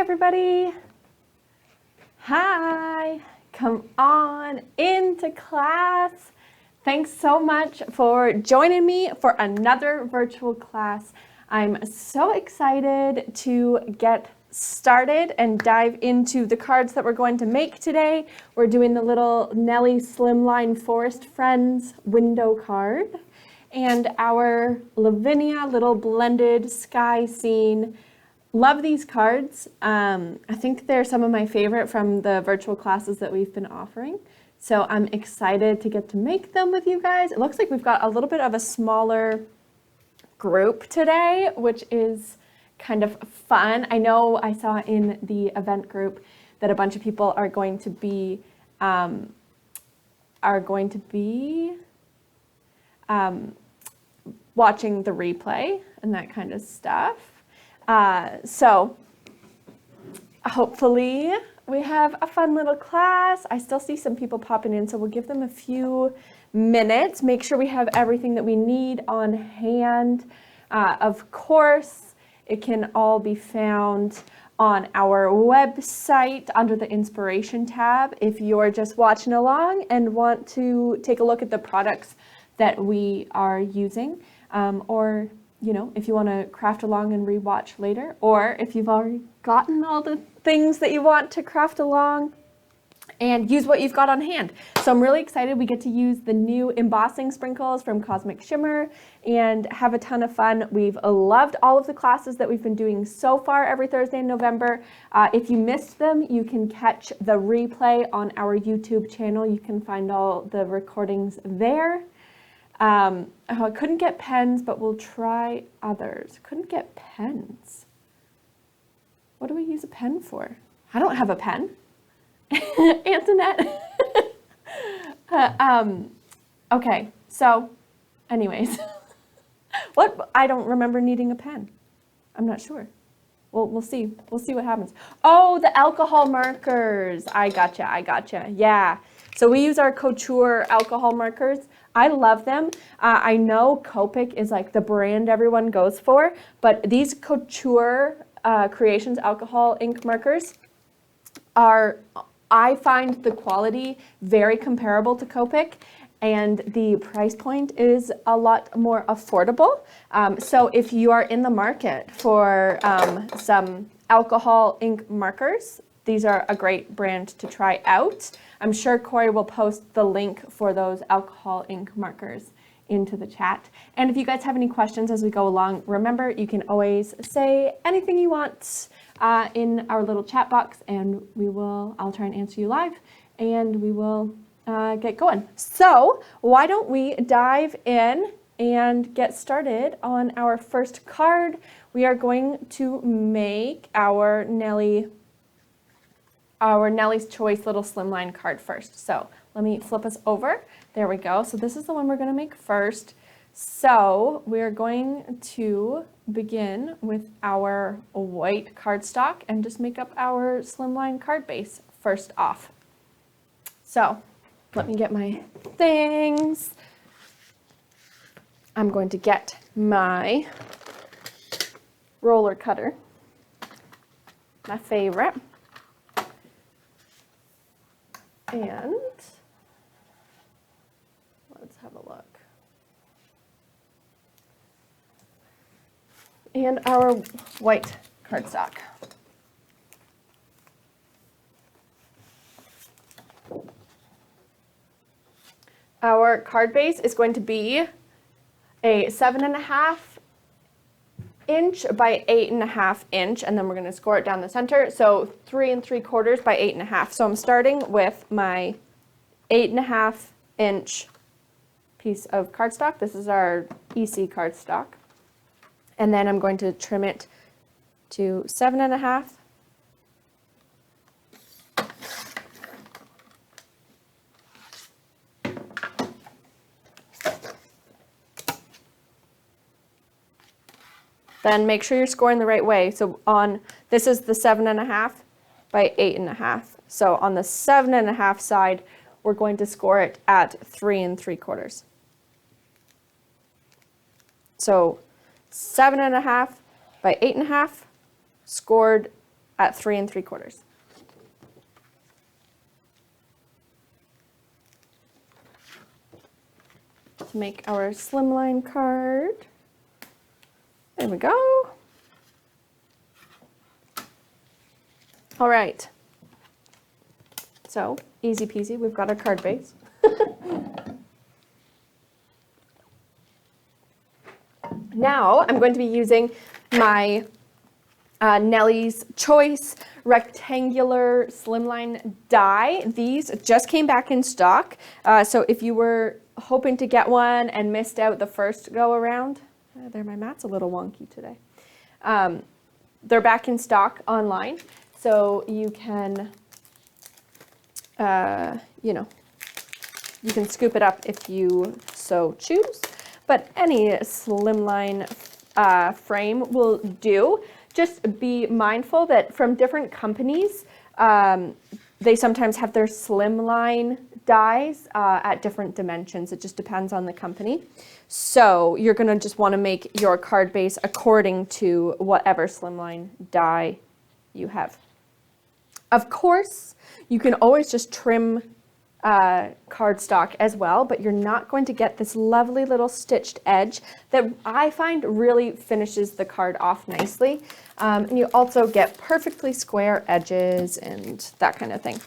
everybody. Hi, come on into class. Thanks so much for joining me for another virtual class. I'm so excited to get started and dive into the cards that we're going to make today. We're doing the little Nellie Slimline Forest Friends window card and our Lavinia little blended sky scene. Love these cards. I think they're some of my favorite from the virtual classes that we've been offering. So I'm excited to get to make them with you guys. It looks like we've got a little bit of a smaller group today, which is kind of fun. I know I saw in the event group that a bunch of people are going to be watching the replay and that kind of stuff. So hopefully we have a fun little class. I still see some people popping in, so we'll give them a few minutes. Make sure we have everything that we need on hand. Of course, it can all be found on our website under the inspiration tab. If you're just watching along and want to take a look at the products that we are using, or if you want to craft along and rewatch later, or if you've already gotten all the things that you want to craft along and use what you've got on hand. So I'm really excited we get to use the new Embossing Sprinkles from Cosmic Shimmer and have a ton of fun. We've loved all of the classes that we've been doing so far every Thursday in November. If you missed them, you can catch the replay on our YouTube channel. You can find all the recordings there. I couldn't get pens, but we'll try others. Couldn't get pens. What do we use a pen for? I don't have a pen. Antoinette. Okay, so anyways, what? I don't remember needing a pen. I'm not sure. We'll see. We'll see what happens. Oh, the alcohol markers. I gotcha. Yeah. So we use our Couture alcohol markers. I love them. I know Copic is like the brand everyone goes for, but these Couture Creations alcohol ink markers I find the quality very comparable to Copic, and the price point is a lot more affordable. So if you are in the market for some alcohol ink markers, these are a great brand to try out. I'm sure Corey will post the link for those alcohol ink markers into the chat. And if you guys have any questions as we go along, remember you can always say anything you want in our little chat box, and I'll try and answer you live, and we will get going. So why don't we dive in and get started on our first card. We are going to make our Nellie's Choice little slimline card first. So let me flip us over. There we go. So this is the one we're going to make first. So we're going to begin with our white cardstock and just make up our slimline card base first off. So let me get my things. I'm going to get my roller cutter, my favorite. And let's have a look. And our white cardstock. Our card base is going to be a 7.5 inch by 8.5 inch, and then we're going to score it down the center. So 3 3/4 by 8.5. So I'm starting with my 8.5 inch piece of cardstock. This is our EC cardstock. And then I'm going to trim it to 7.5. Then make sure you're scoring the right way. So this is the 7.5 by 8.5. So on the 7.5 side, we're going to score it at 3 3/4. So 7.5 by 8.5, scored at 3 3/4. To make our slimline card. There we go. All right. So easy peasy, we've got our card base. Now I'm going to be using my Nellie's Choice rectangular slimline die. These just came back in stock. So if you were hoping to get one and missed out the first go around, there, my mat's a little wonky today. They're back in stock online. So you can, you know, you can scoop it up if you so choose. But any slimline frame will do. Just be mindful that from different companies, they sometimes have their slimline dies at different dimensions. It just depends on the company. So you're going to just want to make your card base according to whatever slimline die you have. Of course, you can always just trim cardstock as well, but you're not going to get this lovely little stitched edge that I find really finishes the card off nicely. And you also get perfectly square edges and that kind of thing.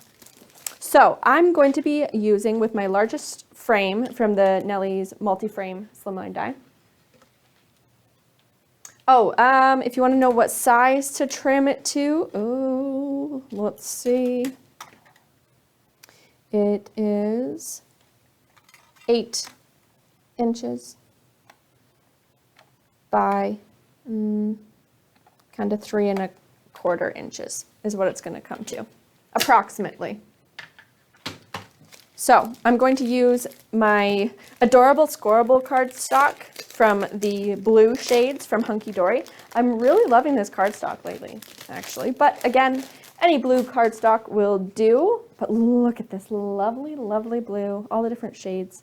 So I'm going to be using with my largest frame from the Nellie's multi-frame slimline die. Oh, if you want to know what size to trim it to, let's see. It is 8 inches by kind of 3 1/4 inches is what it's going to come to, approximately. So I'm going to use my adorable scoreable cardstock from the blue shades from Hunky Dory. I'm really loving this cardstock lately, actually. But again, any blue cardstock will do. But look at this lovely, lovely blue, all the different shades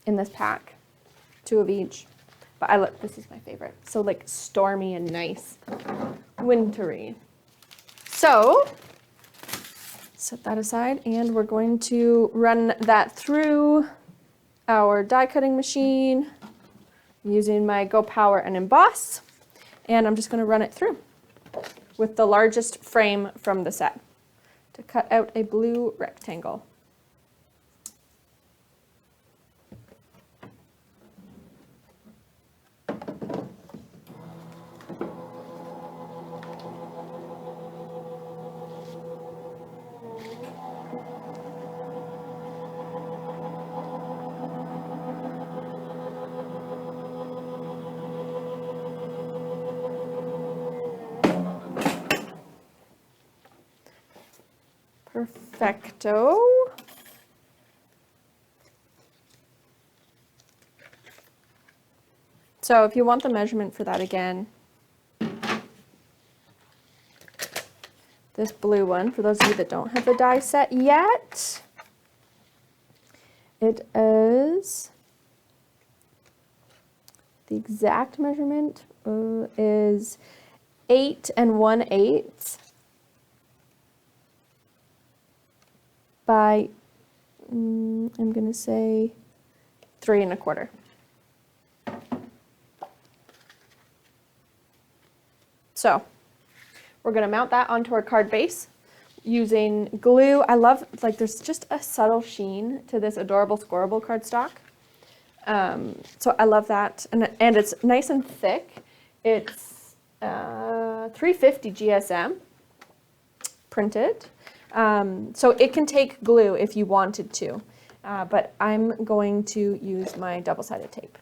in this pack. 2 of each. But this is my favorite. So like stormy and nice, wintry. So set that aside, and we're going to run that through our die cutting machine using my Go Power and Emboss, and I'm just going to run it through with the largest frame from the set to cut out a blue rectangle. Perfecto. So if you want the measurement for that again, this blue one, for those of you that don't have the die set yet, it is, the exact measurement is 8 1/8 by, I'm going to say 3 1/4. So we're going to mount that onto our card base using glue. I love, like, there's just a subtle sheen to this adorable scoreable cardstock. So I love that. And it's nice and thick. It's 350 GSM printed. So it can take glue if you wanted to, but I'm going to use my double-sided tape.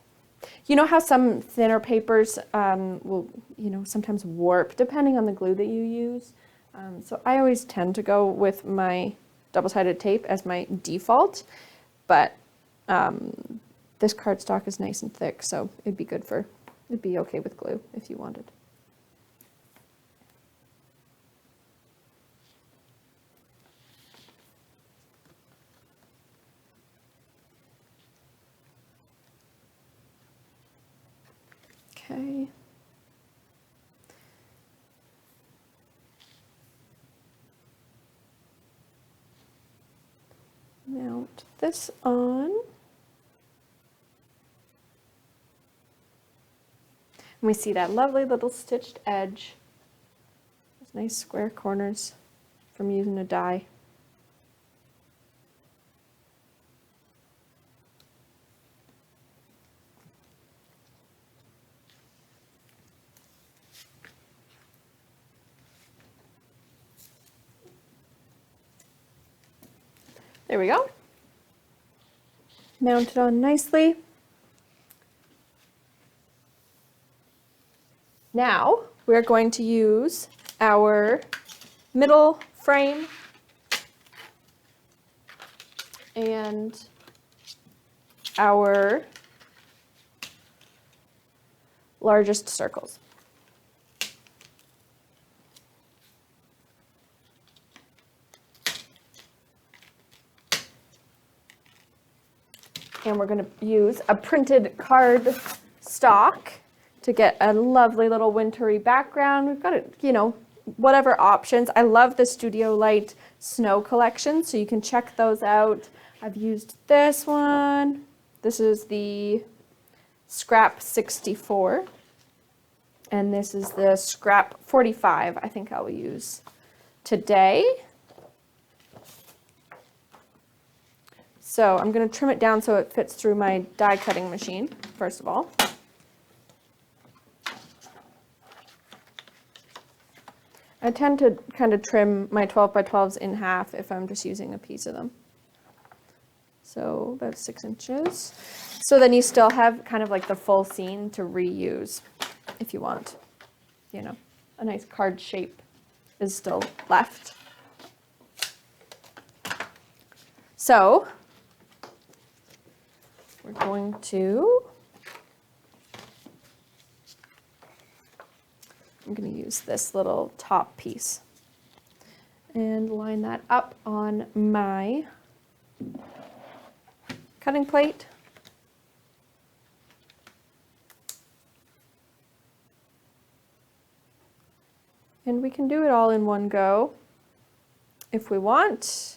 You know how some thinner papers will, sometimes warp depending on the glue that you use? So I always tend to go with my double-sided tape as my default, but this cardstock is nice and thick, so it'd be okay with glue if you wanted. Okay. Put this on. And we see that lovely little stitched edge. Those nice square corners from using a die. There we go. Mount it on nicely. Now we're going to use our middle frame and our largest circles. And we're going to use a printed card stock to get a lovely little wintry background. We've got it, you know, whatever options. I love the Studio Light snow collection, so you can check those out. I've used this one. This is the Scrap 64. And this is the Scrap 45 I think I will use today. So I'm going to trim it down so it fits through my die cutting machine, first of all. I tend to kind of trim my 12 by 12s in half if I'm just using a piece of them. So about 6 inches. So then you still have kind of like the full scene to reuse if you want. You know, a nice card shape is still left. So we're going to, I'm going to use this little top piece and line that up on my cutting plate. And we can do it all in one go if we want.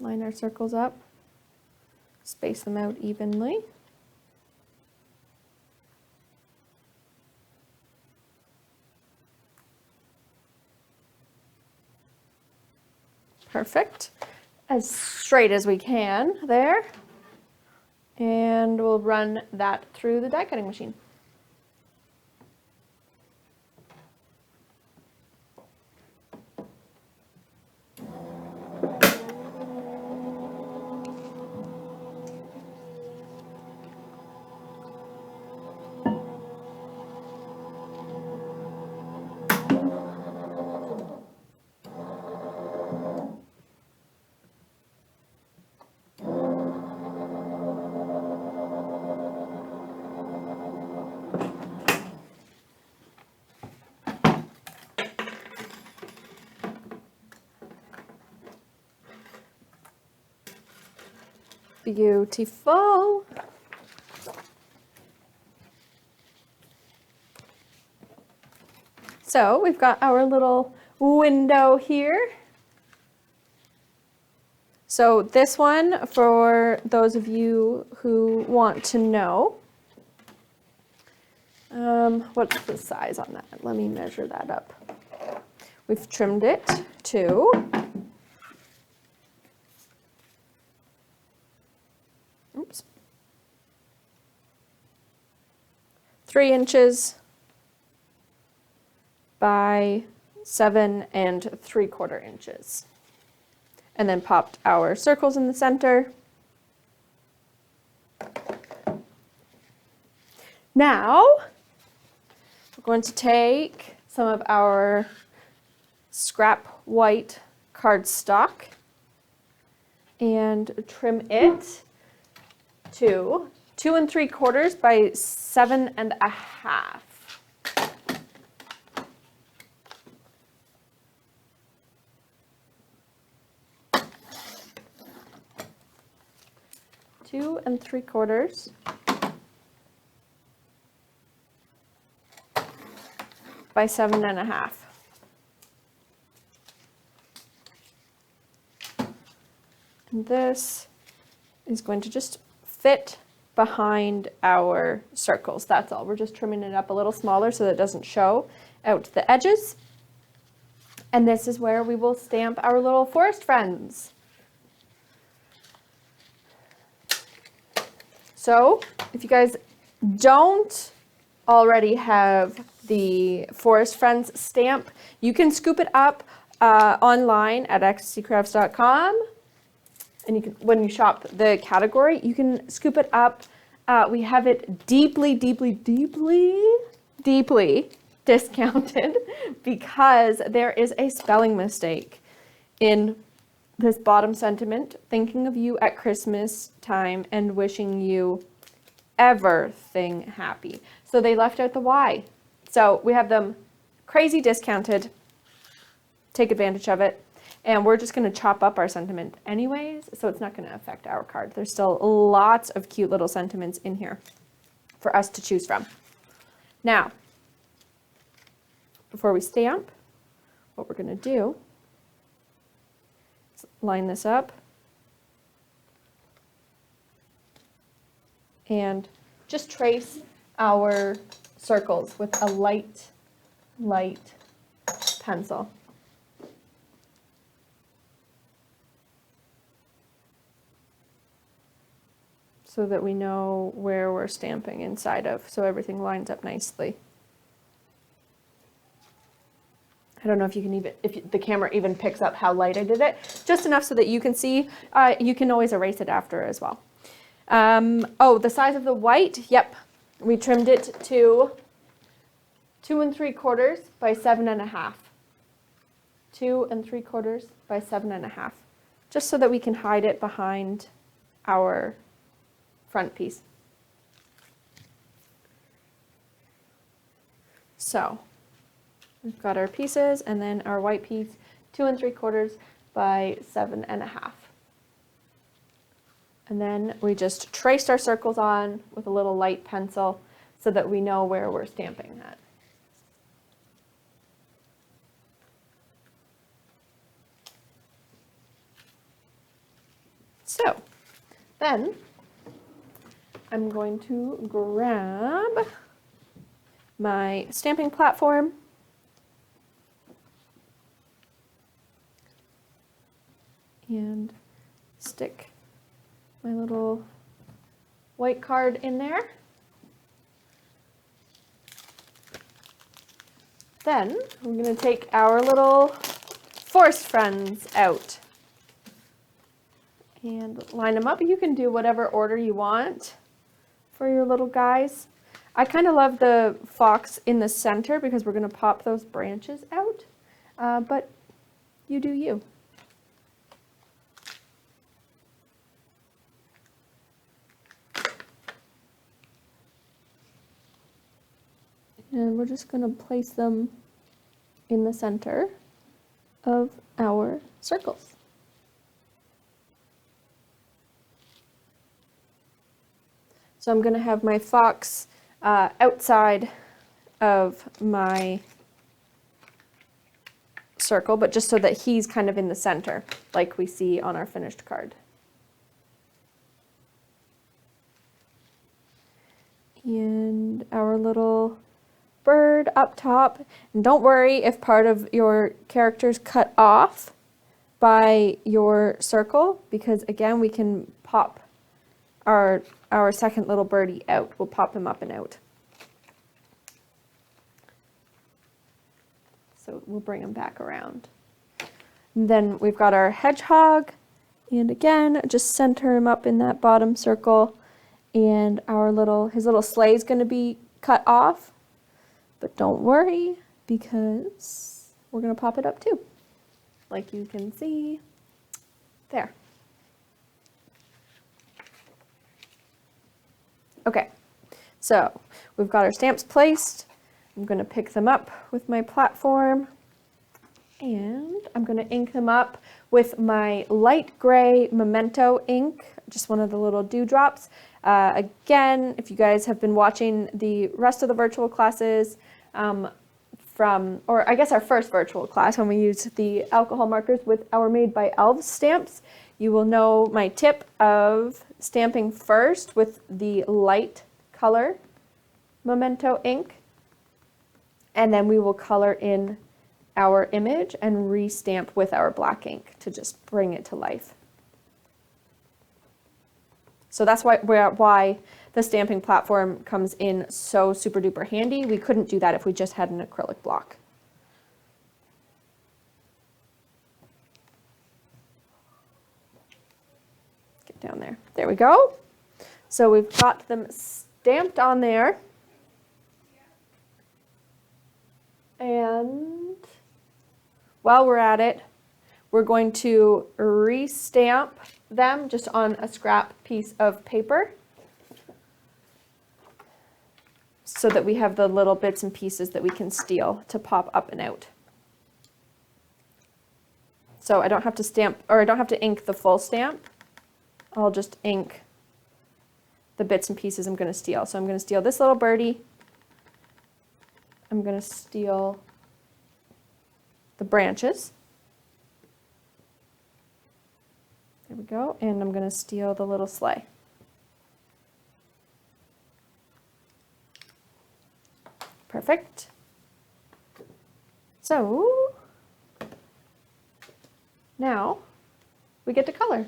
Line our circles up, space them out evenly. Perfect. As straight as we can there. And we'll run that through the die cutting machine. Beautiful. So we've got our little window here. So this one, for those of you who want to know, what's the size on that? Let me measure that up. We've trimmed it to 3 inches by 7 3/4 inches. And then popped our circles in the center. Now, we're going to take some of our scrap white cardstock and trim it to 2 3/4 by 7 1/2. Two and 3/4 by 7 1/2. this is going to just fit behind our circles. That's all. We're just trimming it up a little smaller so that it doesn't show out the edges. And this is where we will stamp our little forest friends. So if you guys don't already have the Forest Friends stamp, you can scoop it up online at ecstasycrafts.com. And you can, when you shop the category, you can scoop it up. We have it deeply, deeply, deeply, deeply discounted because there is a spelling mistake in this bottom sentiment, thinking of you at Christmas time and wishing you everything happy. So they left out the Y. So we have them crazy discounted. Take advantage of it. And we're just going to chop up our sentiment anyways, so it's not going to affect our card. There's still lots of cute little sentiments in here for us to choose from. Now, before we stamp, what we're going to do is line this up and just trace our circles with a light pencil. So that we know where we're stamping inside of, so everything lines up nicely. I don't know if you can even, if the camera even picks up how light I did it, just enough so that you can see. You can always erase it after as well. Oh, the size of the white, yep. We trimmed it to 2 3/4 by 7 1/2. 2 3/4 by 7 1/2. Just so that we can hide it behind our front piece. So we've got our pieces and then our white piece, 2 3/4 by 7 1/2. And then we just traced our circles on with a little light pencil so that we know where we're stamping at. So then I'm going to grab my stamping platform and stick my little white card in there. Then we're going to take our little forest friends out and line them up. You can do whatever order you want for your little guys. I kind of love the fox in the center because we're going to pop those branches out, but you do you. And we're just going to place them in the center of our circles. So I'm going to have my fox outside of my circle, but just so that he's kind of in the center, like we see on our finished card. And our little bird up top. And don't worry if part of your character's cut off by your circle, because again, we can pop our second little birdie out. We'll pop him up and out. So we'll bring him back around. And then we've got our hedgehog, and again, just center him up in that bottom circle. And his little sleigh is going to be cut off, but don't worry because we're going to pop it up too, like you can see there. Okay, so we've got our stamps placed. I'm going to pick them up with my platform, and I'm going to ink them up with my light gray Memento ink, just one of the little dewdrops. Again, if you guys have been watching the rest of the virtual classes or I guess our first virtual class when we used the alcohol markers with our Made by Elves stamps, You will know my tip of stamping first with the light color Memento ink, and then we will color in our image and restamp with our black ink to just bring it to life. So that's why the stamping platform comes in so super duper handy. We couldn't do that if we just had an acrylic block. Get down there. There we go. So we've got them stamped on there. And while we're at it, we're going to restamp them just on a scrap piece of paper so that we have the little bits and pieces that we can steal to pop up and out. So I don't have to stamp, or I don't have to ink the full stamp. I'll just ink the bits and pieces I'm going to steal. So I'm going to steal this little birdie. I'm going to steal the branches. There we go. And I'm going to steal the little sleigh. Perfect. So now we get to color.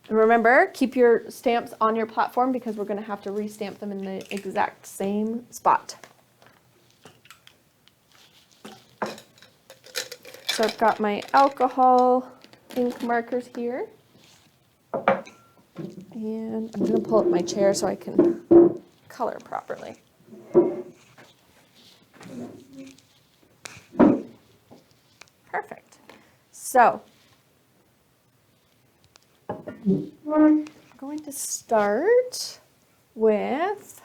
And remember, keep your stamps on your platform because we're going to have to restamp them in the exact same spot. So I've got my alcohol ink markers here. And I'm going to pull up my chair so I can color properly. Perfect. So we're going to start with,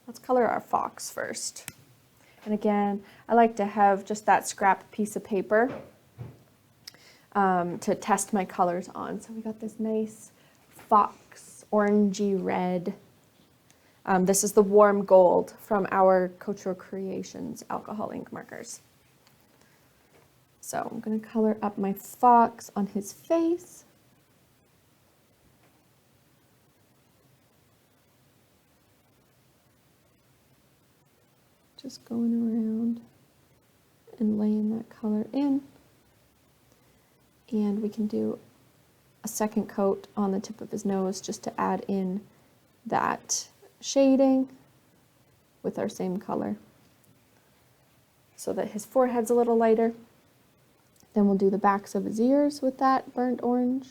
let's color our fox first. And again, I like to have just that scrap piece of paper to test my colors on. So we got this nice fox orangey red. This is the warm gold from our Couture Creations alcohol ink markers. So I'm going to color up my fox on his face. Just going around and laying that color in. And we can do a second coat on the tip of his nose just to add in that shading with our same color so that his forehead's a little lighter. Then we'll do the backs of his ears with that burnt orange.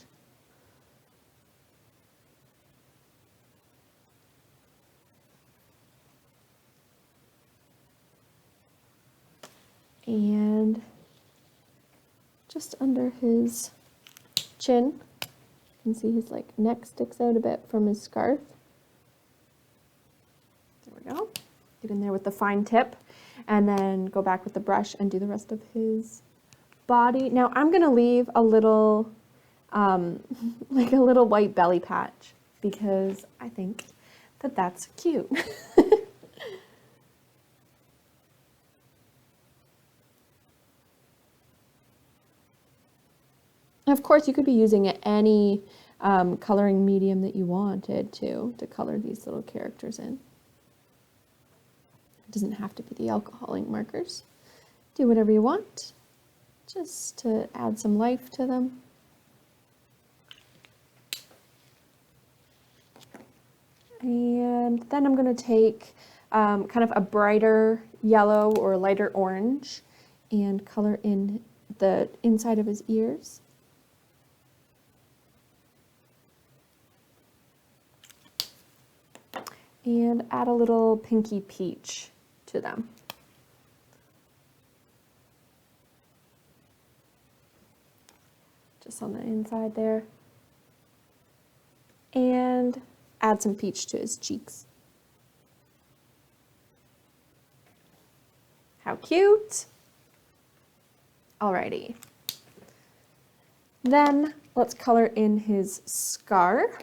And just under his chin, you can see his neck sticks out a bit from his scarf. There we go. Get in there with the fine tip and then go back with the brush and do the rest of his body. Now I'm going to leave a little, like a little white belly patch because I think that that's cute. Of course, you could be using any coloring medium that you wanted to color these little characters in. It doesn't have to be the alcohol ink markers. Do whatever you want, just to add some life to them. And then I'm going to take kind of a brighter yellow or lighter orange and color in the inside of his ears. And add a little pinky peach to them. Just on the inside there. And add some peach to his cheeks. How cute! Alrighty. Then let's color in his scarf.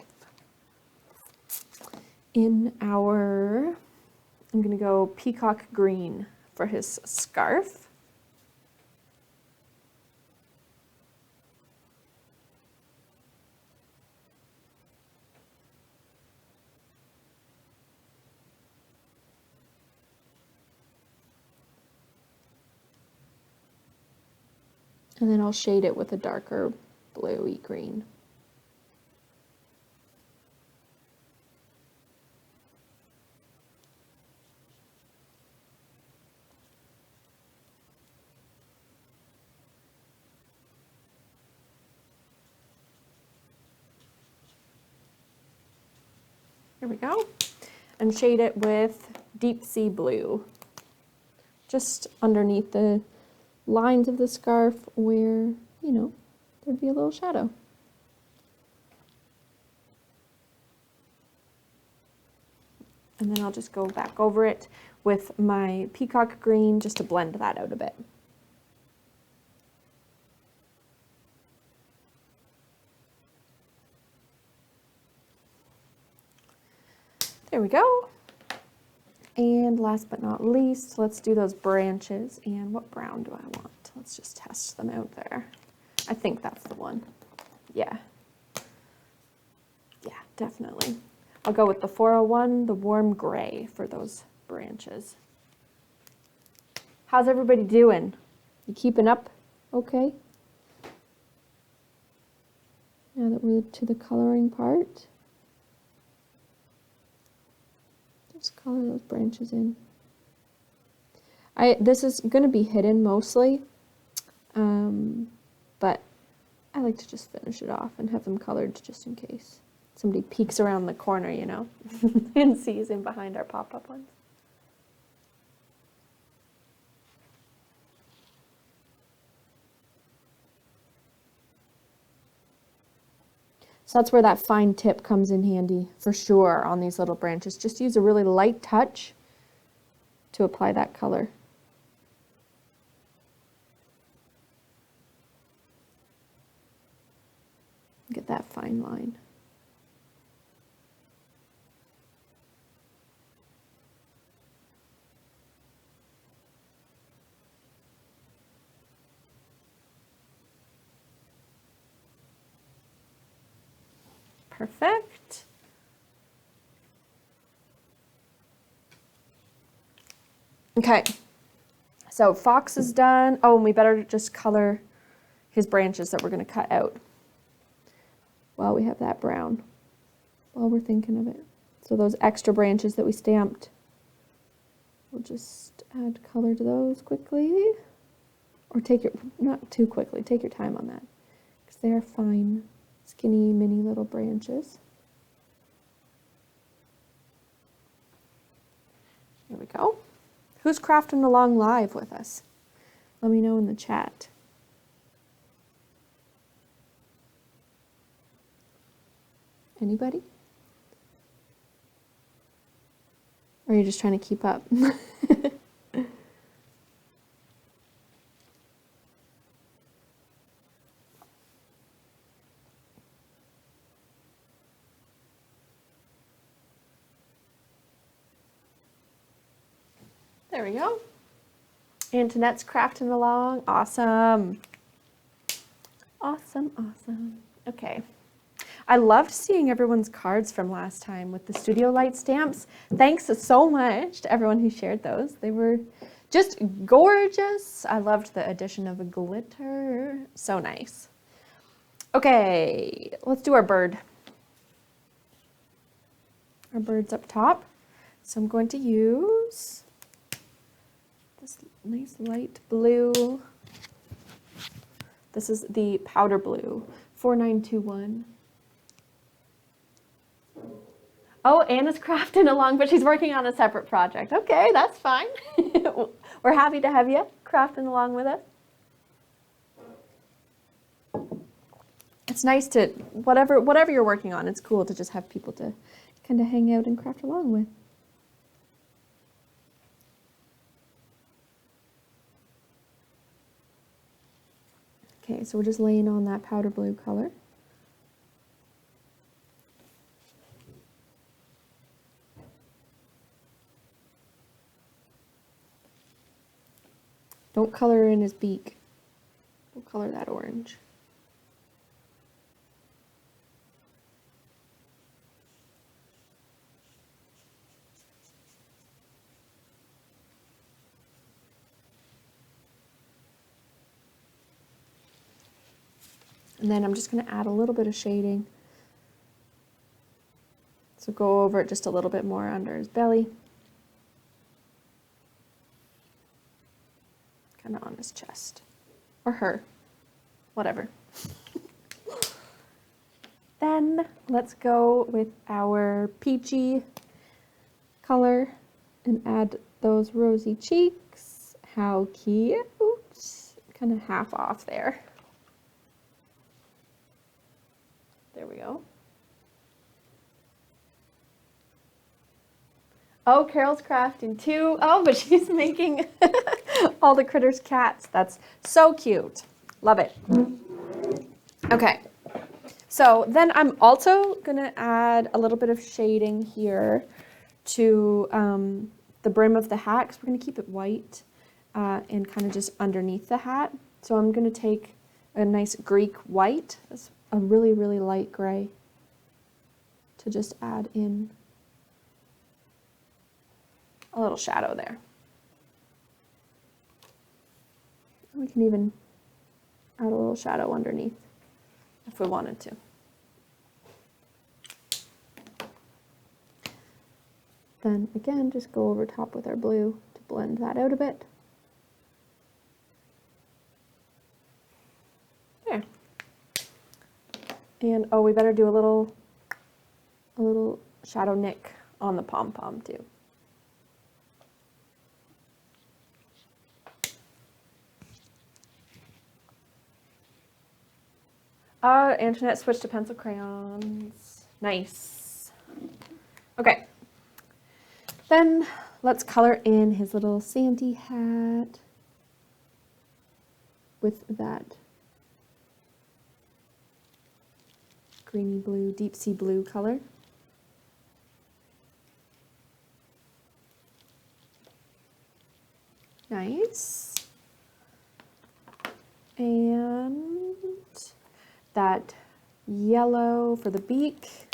In our, I'm going to go peacock green for his scarf. And then I'll shade it with a darker bluey green. There we go. And shade it with deep sea blue. Just underneath the lines of the scarf where, you know, there'd be a little shadow. And then I'll just go back over it with my peacock green just to blend that out a bit. There we go. And last but not least, let's do those branches. And what brown do I want? Let's just test them out there. I think that's the one. Yeah. Yeah, definitely. I'll go with the 401, the warm gray for those branches. How's everybody doing? You keeping up okay? Now that we're to the coloring part. Just color those branches in. This is going to be hidden mostly, but I like to just finish it off and have them colored just in case somebody peeks around the corner, you know, and sees in behind our pop-up ones. So that's where that fine tip comes in handy, for sure, on these little branches. Just use a really light touch to apply that color. Get that fine line. Perfect. Okay, so Fox is done. Oh, and we better just color his branches that we're going to cut out while we have that brown, while we're thinking of it. So those extra branches that we stamped, we'll just add color to those quickly. Or take your, not too quickly, take your time on that, because they are fine, skinny, mini little branches. There we go. Who's crafting along live with us? Let me know in the chat. Anybody? Or are you just trying to keep up? There we go. Antoinette's crafting along. Awesome. Awesome, awesome. Okay. I loved seeing everyone's cards from last time with the Studio Light stamps. Thanks so much to everyone who shared those. They were just gorgeous. I loved the addition of a glitter. So nice. Okay, let's do our bird. Our bird's up top. So I'm going to use this nice light blue. This is the powder blue, 4921. Oh, Anna's crafting along, but she's working on a separate project. Okay, that's fine. We're happy to have you crafting along with us. It's nice to, whatever you're working on, it's cool to just have people to kind of hang out and craft along with. Okay, so we're just laying on that powder blue color. Don't color in his beak. We'll color that orange. And then I'm just going to add a little bit of shading. So go over it just a little bit more under his belly. Kind of on his chest. Or her. Whatever. Then let's go with our peachy color and add those rosy cheeks. How cute. Kind of half off there. There we go. Oh, Carol's crafting too. Oh, but she's making all the critters cats. That's so cute. Love it. Okay. So then I'm also going to add a little bit of shading here to the brim of the hat, because we're going to keep it white and kind of just underneath the hat. So I'm going to take a nice Greek white, that's a really, really light gray, to just add in a little shadow there. We can even add a little shadow underneath if we wanted to. Then again, just go over top with our blue to blend that out a bit. There. And oh, we better do a little shadow nick on the pom-pom too. Antoinette switched to pencil crayons. Nice. Okay. Then let's color in his little Santy hat with that greeny blue, deep sea blue color. Nice. And that yellow for the beak.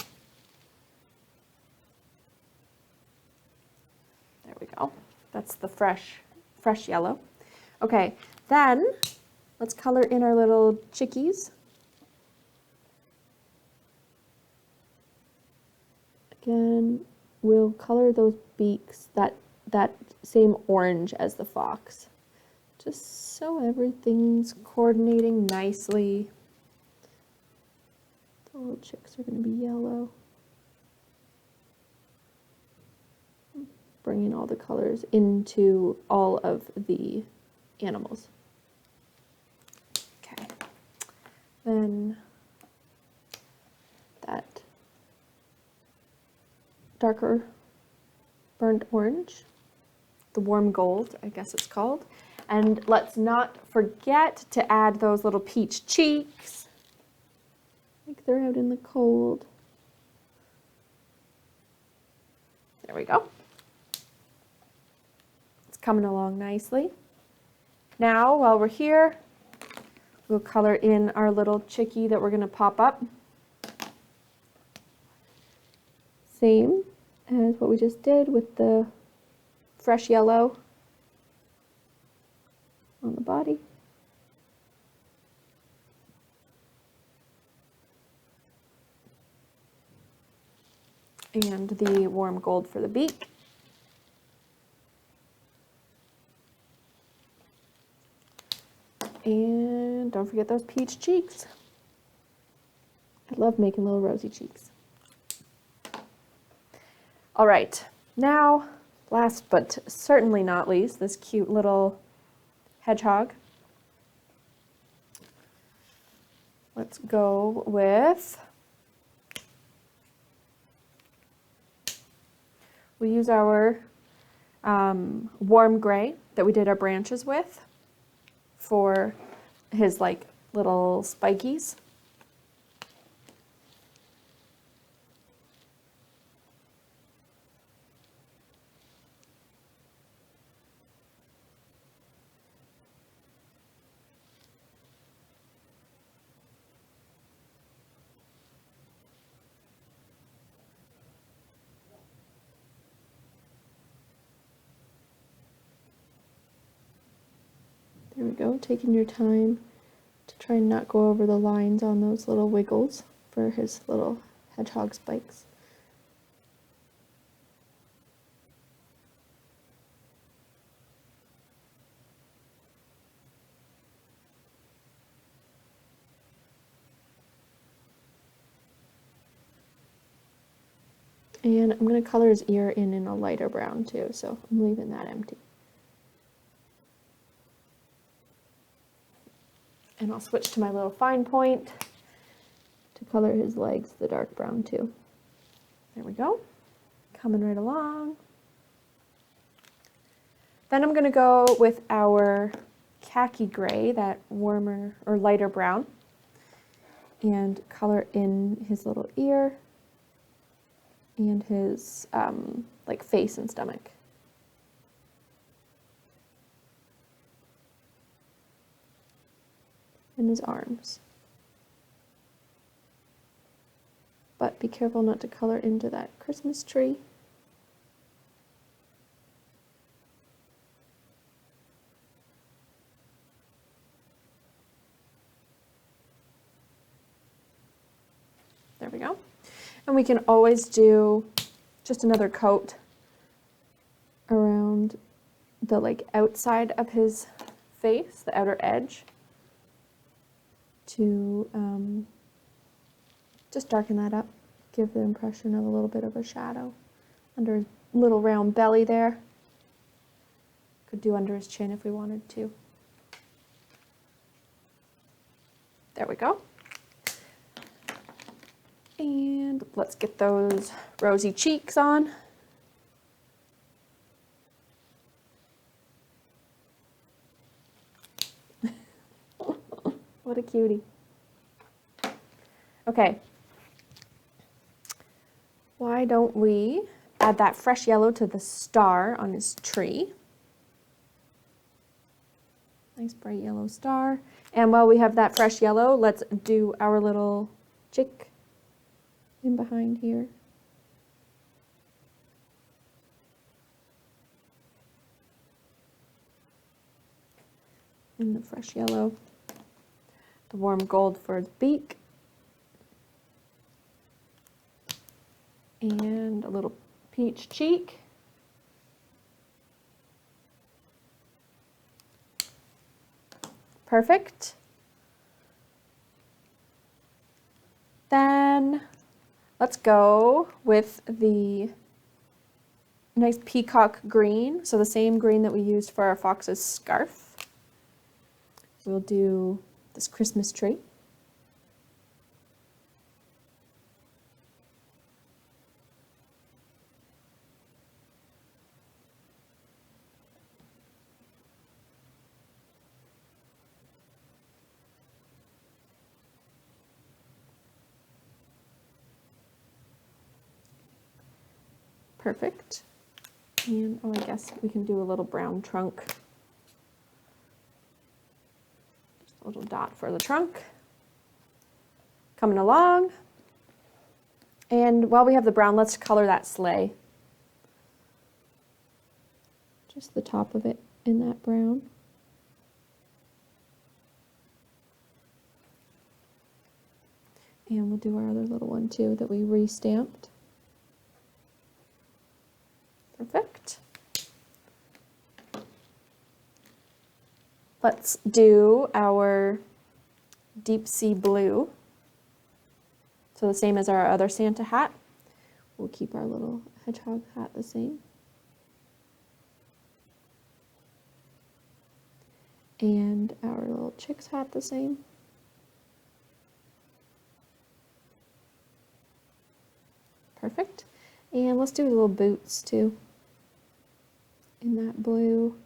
There we go. That's the fresh yellow. Okay, then let's color in our little chickies. Again, we'll color those beaks that same orange as the fox, just so everything's coordinating nicely. The little chicks are going to be yellow. Bringing all the colors into all of the animals. Okay. Then that darker burnt orange, the warm gold, I guess it's called. And let's not forget to add those little peach cheeks. Like they're out in the cold. There we go. It's coming along nicely. Now, while we're here, we'll color in our little chickie that we're going to pop up. Same as what we just did with the fresh yellow on the body. And the warm gold for the beak. And don't forget those peach cheeks. I love making little rosy cheeks. All right, now, last but certainly not least, this cute little hedgehog. Let's go with, we use our warm gray that we did our branches with for his like little spikies. There we go, taking your time to Try and not go over the lines on those little wiggles for his little hedgehog spikes. And I'm going to color his ear in a lighter brown too, so I'm leaving that empty. And I'll switch to my little fine point to color his legs the dark brown too. There we go. Coming right along. Then I'm going to go with our khaki gray, that warmer or lighter brown, and color in his little ear and his like face and stomach. And his arms. But be careful not to color into that Christmas tree. There we go. And we can always do just another coat around the like outside of his face, the outer edge, to just darken that up, give the impression of a little bit of a shadow under his little round belly there. Could do under his chin if we wanted to. There we go. And let's get those rosy cheeks on. What a cutie. Okay. Why don't we add that fresh yellow to the star on his tree? Nice bright yellow star. And while we have that fresh yellow, let's do our little chick in behind here. And the fresh yellow, the warm gold for its beak, and a little peach cheek. Perfect. Then let's go with the nice peacock green. So the same green that we used for our fox's scarf. We'll do this Christmas tree. Perfect. And oh, I guess we can do a little brown trunk. Just a little dot for the trunk. Coming along. And while we have the brown, let's color that sleigh. Just the top of it in that brown. And we'll do our other little one too that we re-stamped. Perfect. Let's do our deep sea blue. So the same as our other Santa hat. We'll keep our little hedgehog hat the same. And our little chick's hat the same. Perfect. And let's do little boots too, in that blue.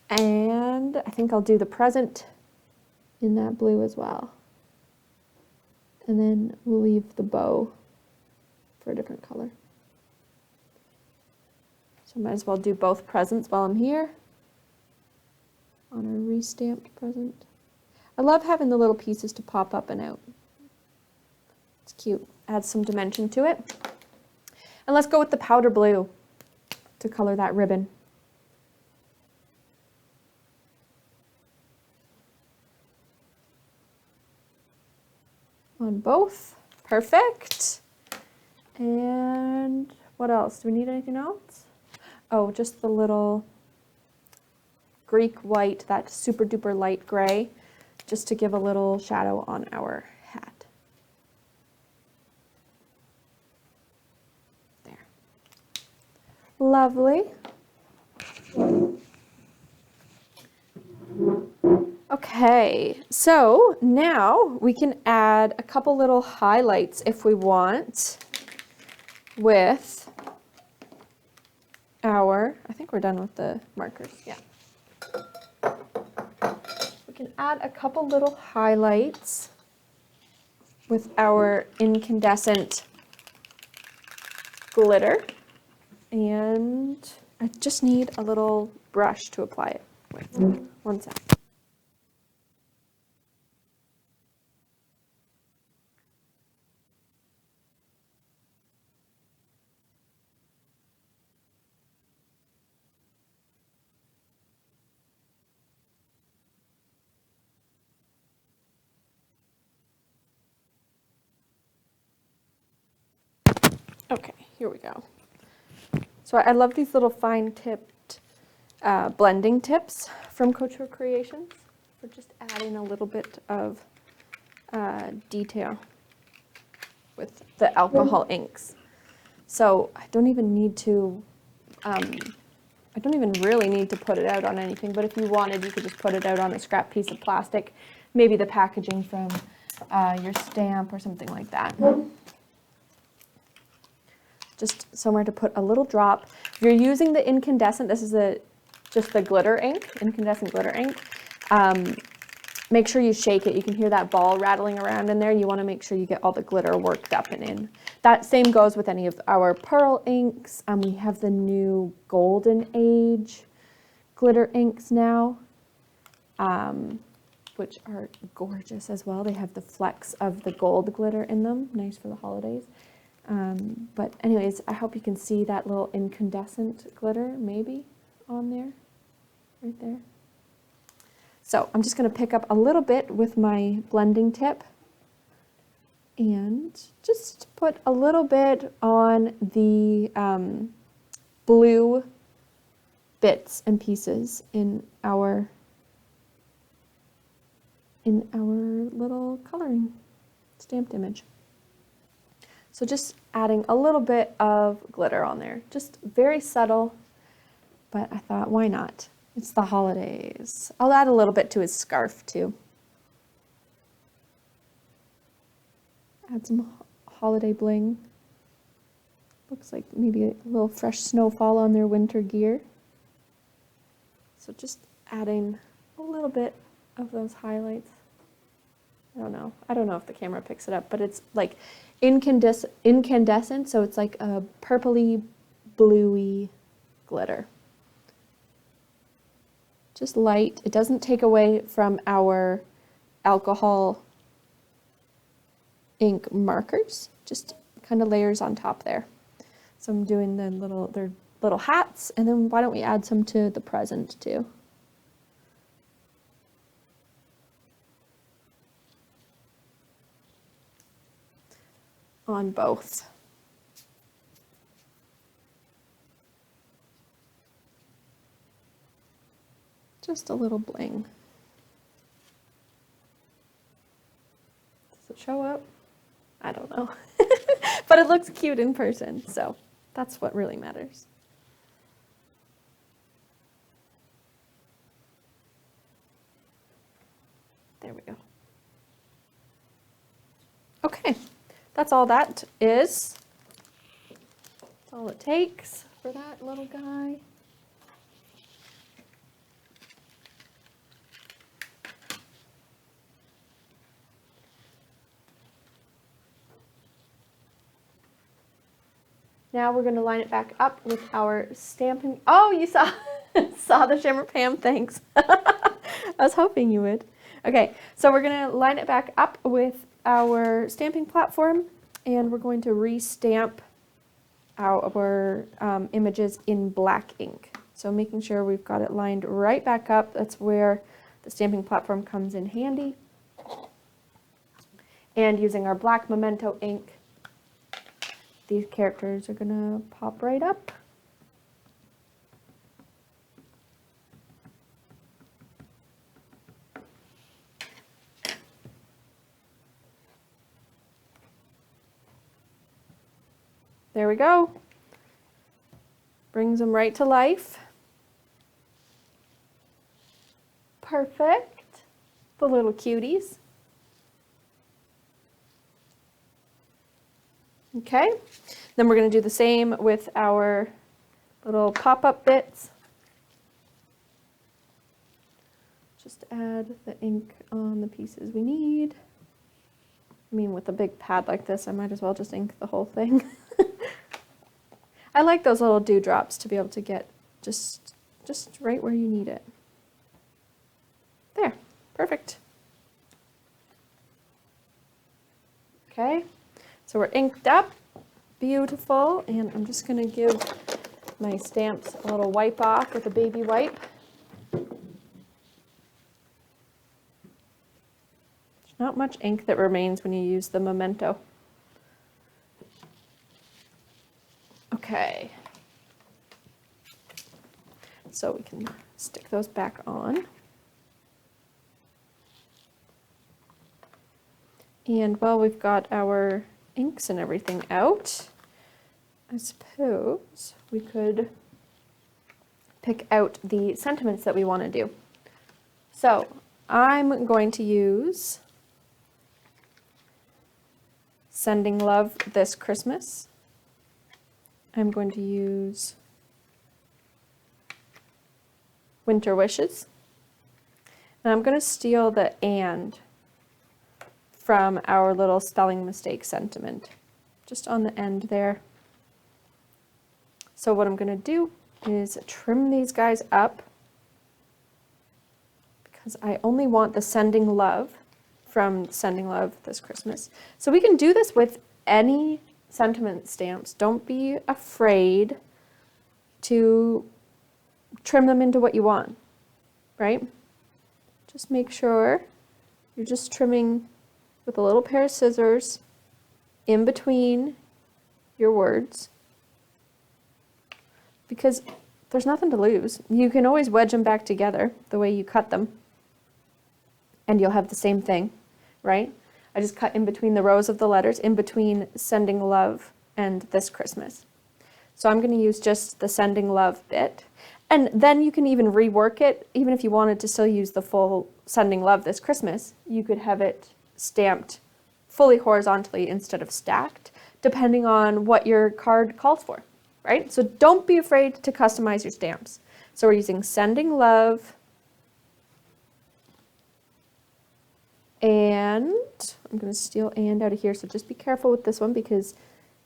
And I think I'll do the present in that blue as well. And then we'll leave the bow for a different color. So I might as well do both presents while I'm here on our re-stamped present. I love having the little pieces to pop up and out. It's cute. Adds some dimension to it. And let's go with the powder blue to color that ribbon. on both. Perfect. And what else? Do we need anything else? Oh, just the little Greek white, that super duper light gray, just to give a little shadow on our hat. There. Lovely. Okay, so now we can add a couple little highlights if we want with our, I think we're done with the markers, yeah. We can add a couple little highlights with our incandescent glitter, and I just need a little brush to apply it with. One sec. Okay, here we go. So I love these little fine tipped blending tips from Couture Creations for just adding a little bit of detail with the alcohol inks. So I don't even need to, I don't even really need to put it out on anything, but if you wanted, you could just put it out on a scrap piece of plastic, maybe the packaging from your stamp or something like that. Just somewhere to put a little drop. If you're using the incandescent, this is just the glitter ink, incandescent glitter ink. Make sure you shake it. You can hear that ball rattling around in there. You want to make sure you get all the glitter worked up and in. That same goes with any of our pearl inks. We have the new Golden Age glitter inks now, which are gorgeous as well. They have the flecks of the gold glitter in them. Nice for the holidays. But anyways, I hope you can see that little incandescent glitter maybe on there, right there. So I'm just going to pick up a little bit with my blending tip and just put a little bit on the blue bits and pieces in our little coloring stamped image. So just adding a little bit of glitter on there, just very subtle, but I thought, why not? It's the holidays. I'll add a little bit to his scarf too. Add some holiday bling. Looks like maybe a little fresh snowfall on their winter gear. So just adding a little bit of those highlights. I don't know if the camera picks it up, but it's like incandescent, so it's like a purpley, bluey glitter. Just light. It doesn't take away from our alcohol ink markers, just kind of layers on top there. So I'm doing their little hats, and then why don't we add some to the present too? On both. Just a little bling. Does it show up? I don't know. But it looks cute in person, so that's what really matters. There we go. Okay. That's all that is. That's all it takes for that little guy. Now we're going to line it back up with our stamping. Oh, you saw the shimmer, Pam, thanks. I was hoping you would. Okay, so we're going to line it back up with our stamping platform, and we're going to restamp our images in black ink. So making sure we've got it lined right back up. That's where the stamping platform comes in handy. And using our black Memento ink, these characters are gonna pop right up. There we go. Brings them right to life. Perfect. The little cuties. Okay, then we're going to do the same with our little pop-up bits. Just add the ink on the pieces we need. I mean, with a big pad like this, I might as well just ink the whole thing. I like those little dewdrops to be able to get just right where you need it. There, perfect. Okay. So we're inked up, beautiful, and I'm just going to give my stamps a little wipe off with a baby wipe. There's not much ink that remains when you use the Memento. Okay. So we can stick those back on. And while we've got our inks and everything out, I suppose we could pick out the sentiments that we want to do. So I'm going to use Sending Love This Christmas. I'm going to use Winter Wishes. And I'm going to steal the and from our little spelling mistake sentiment, just on the end there. So what I'm going to do is trim these guys up because I only want the Sending Love from Sending Love This Christmas. So we can do this with any sentiment stamps. Don't be afraid to trim them into what you want, right? Just make sure you're just trimming with a little pair of scissors in between your words, because there's nothing to lose. You can always wedge them back together the way you cut them, and you'll have the same thing, right? I just cut in between the rows of the letters, in between Sending Love and This Christmas. So I'm going to use just the Sending Love bit, and then you can even rework it. Even if you wanted to still use the full Sending Love This Christmas, you could have it stamped fully horizontally instead of stacked, depending on what your card calls for, right? So don't be afraid to customize your stamps. So we're using Sending Love, and I'm going to steal and out of here, so just be careful with this one because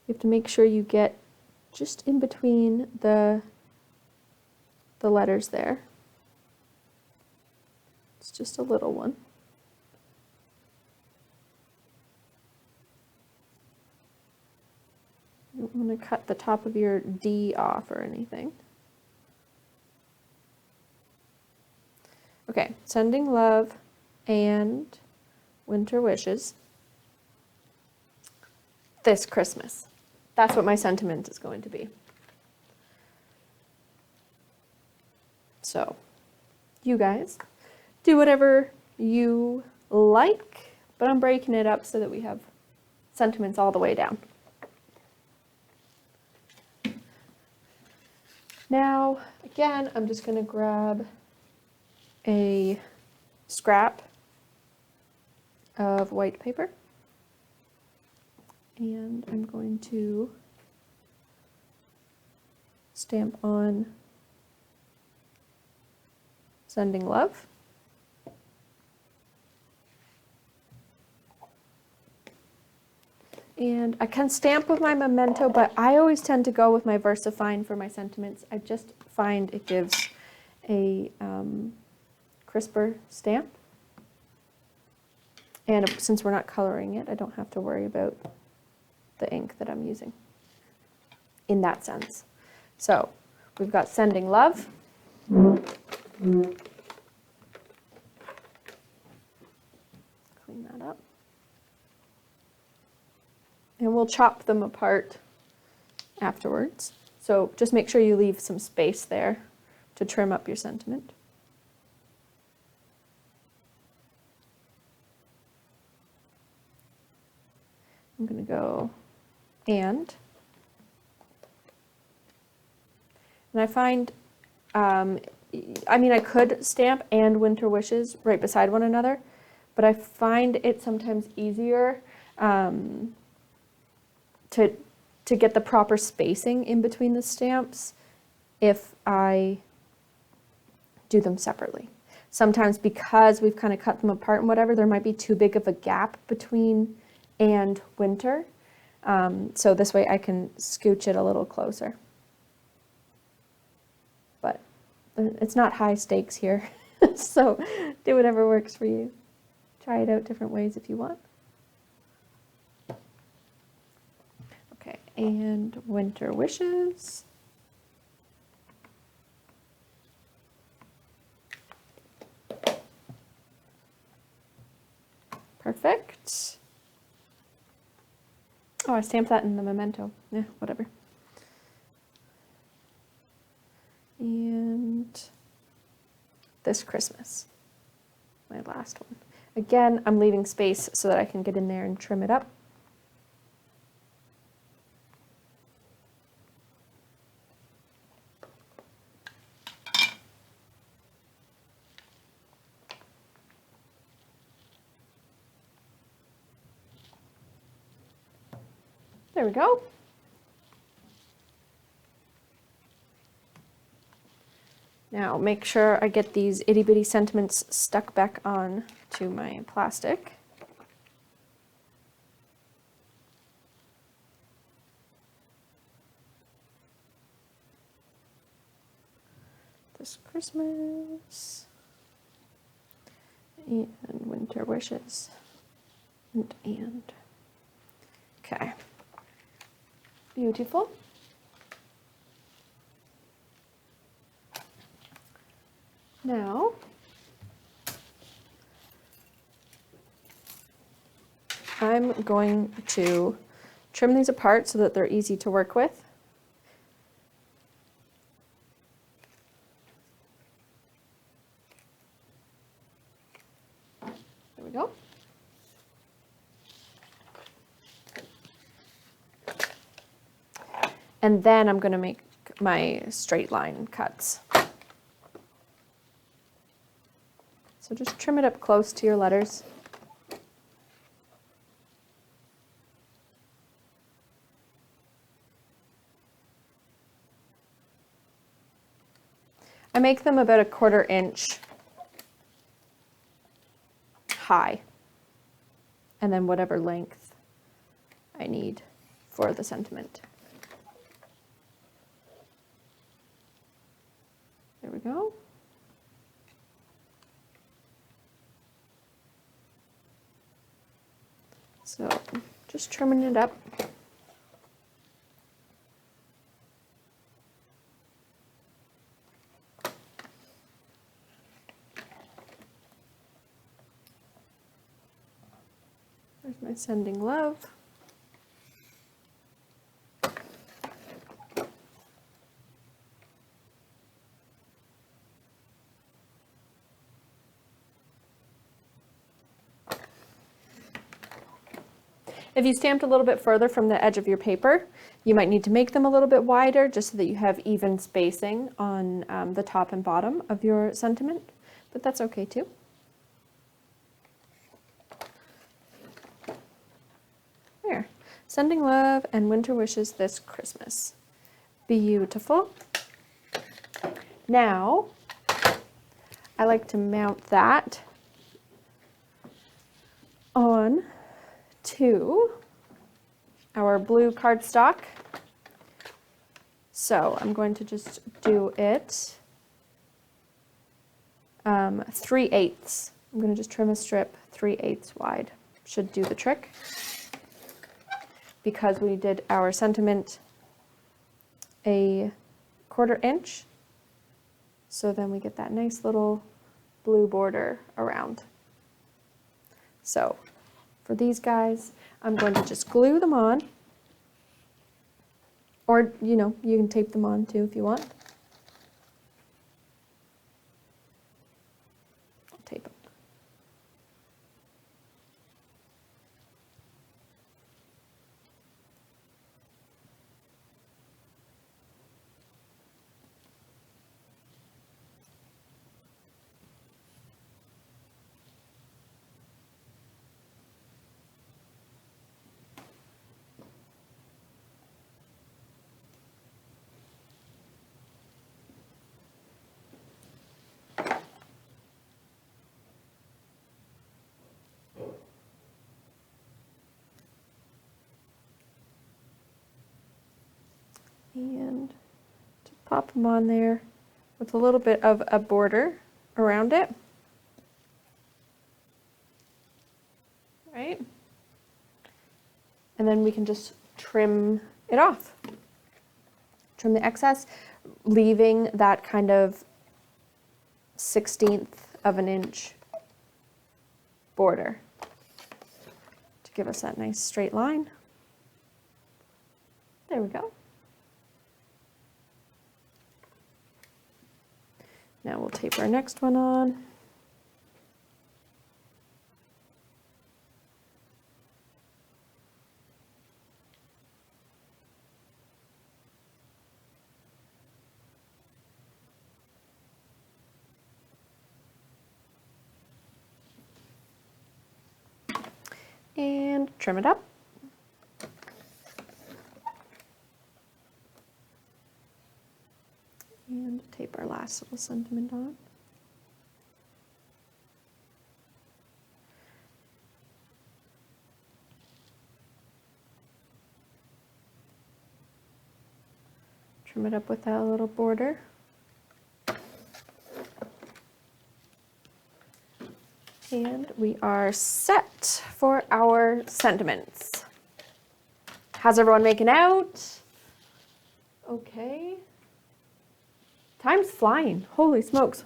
you have to make sure you get just in between the letters there. It's just a little one. You don't want to cut the top of your D off or anything. Okay, Sending Love and Winter Wishes This Christmas. That's what my sentiment is going to be. So, you guys do whatever you like, but I'm breaking it up so that we have sentiments all the way down. Now, again, I'm just going to grab a scrap of white paper, and I'm going to stamp on Sending Love. And I can stamp with my Memento, but I always tend to go with my VersaFine for my sentiments. I just find it gives a crisper stamp. And since we're not coloring it, I don't have to worry about the ink that I'm using in that sense. So we've got Sending Love. Clean that up. And we'll chop them apart afterwards. So just make sure you leave some space there to trim up your sentiment. I'm going to go and I find, I mean, I could stamp and Winter Wishes right beside one another, but I find it sometimes easier to get the proper spacing in between the stamps if I do them separately. Sometimes because we've kind of cut them apart and whatever, there might be too big of a gap between and Winter. So this way I can scooch it a little closer. But it's not high stakes here, so do whatever works for you. Try it out different ways if you want. Okay, and Winter Wishes. Perfect. Oh, I stamped that in the memento. Yeah, whatever. And This Christmas, my last one. Again, I'm leaving space so that I can get in there and trim it up. There we go. Now make sure I get these itty bitty sentiments stuck back on to my plastic. This Christmas and Winter Wishes and okay. Beautiful. Now, I'm going to trim these apart so that they're easy to work with. There we go. And then I'm going to make my straight line cuts. So just trim it up close to your letters. I make them about 1/4 inch high, and then whatever length I need for the sentiment. There we go. So just trimming it up. There's my sending love. If you stamped a little bit further from the edge of your paper, you might need to make them a little bit wider just so that you have even spacing on the top and bottom of your sentiment, but that's okay too. There, sending love and Winter Wishes this Christmas. Beautiful. Now, I like to mount that on to our blue cardstock. So I'm going to just do it 3/8. I'm going to just trim a strip 3/8 wide. Should do the trick. Because we did our sentiment 1/4 inch. So then we get that nice little blue border around. So for these guys, I'm going to just glue them on. Or, you know, you can tape them on too if you want. I'll tape them. And to pop them on there with a little bit of a border around it. Right? And then we can just trim it off. Trim the excess, leaving that kind of 1/16 of an inch border to give us that nice straight line. There we go. Now we'll tape our next one on. And trim it up. And tape our last little sentiment on. Trim it up with that little border. And we are set for our sentiments. How's everyone making out? Okay. Time's flying. Holy smokes.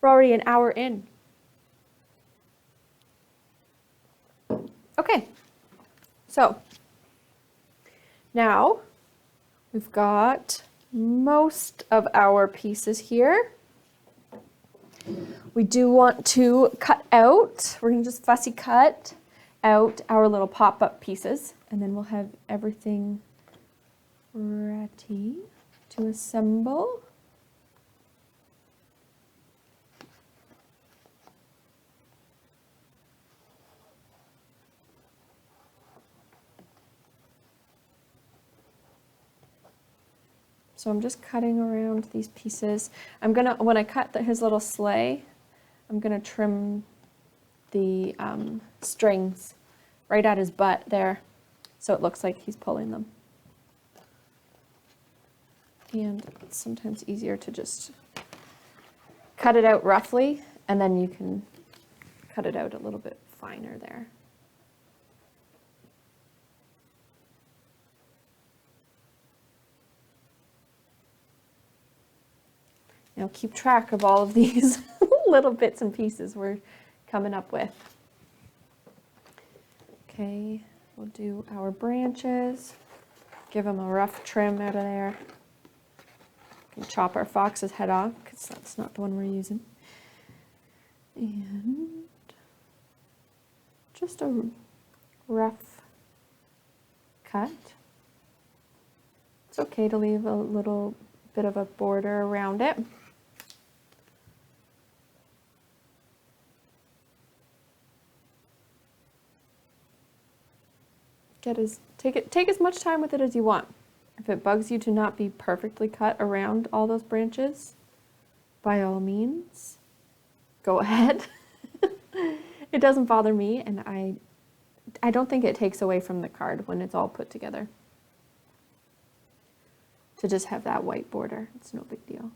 We're already an hour in. Okay. So now we've got most of our pieces here. We do want to cut out, we're going to just fussy cut out our little pop-up pieces, and then we'll have everything ready to assemble. So I'm just cutting around these pieces. I'm gonna, when I cut his little sleigh, I'm gonna trim the strings right at his butt there, so it looks like he's pulling them. And it's sometimes easier to just cut it out roughly, and then you can cut it out a little bit finer there. Now keep track of all of these little bits and pieces we're coming up with. Okay, we'll do our branches. Give them a rough trim out of there. We can chop our fox's head off because that's not the one we're using. And just a rough cut. It's okay to leave a little bit of a border around it. Take as much time with it as you want. If it bugs you to not be perfectly cut around all those branches, by all means, go ahead. It doesn't bother me, and I don't think it takes away from the card when it's all put together. To just have that white border, it's no big deal.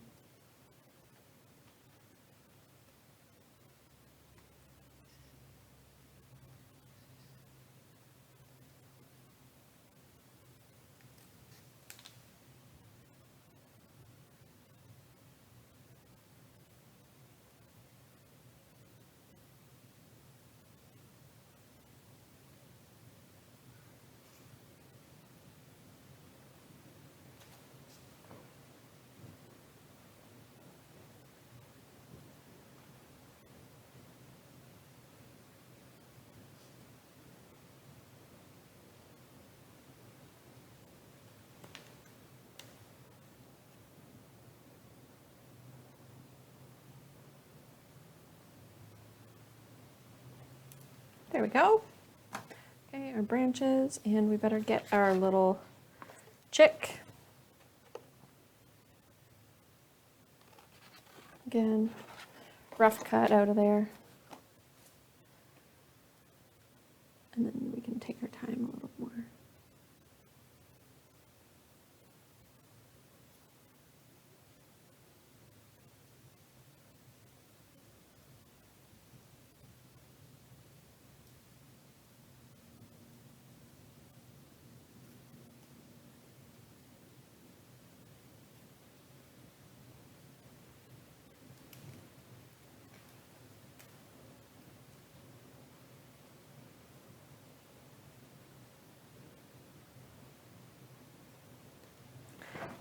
There we go. Okay, our branches, and we better get our little chick. Again, rough cut out of there. And then we can take our time a little more.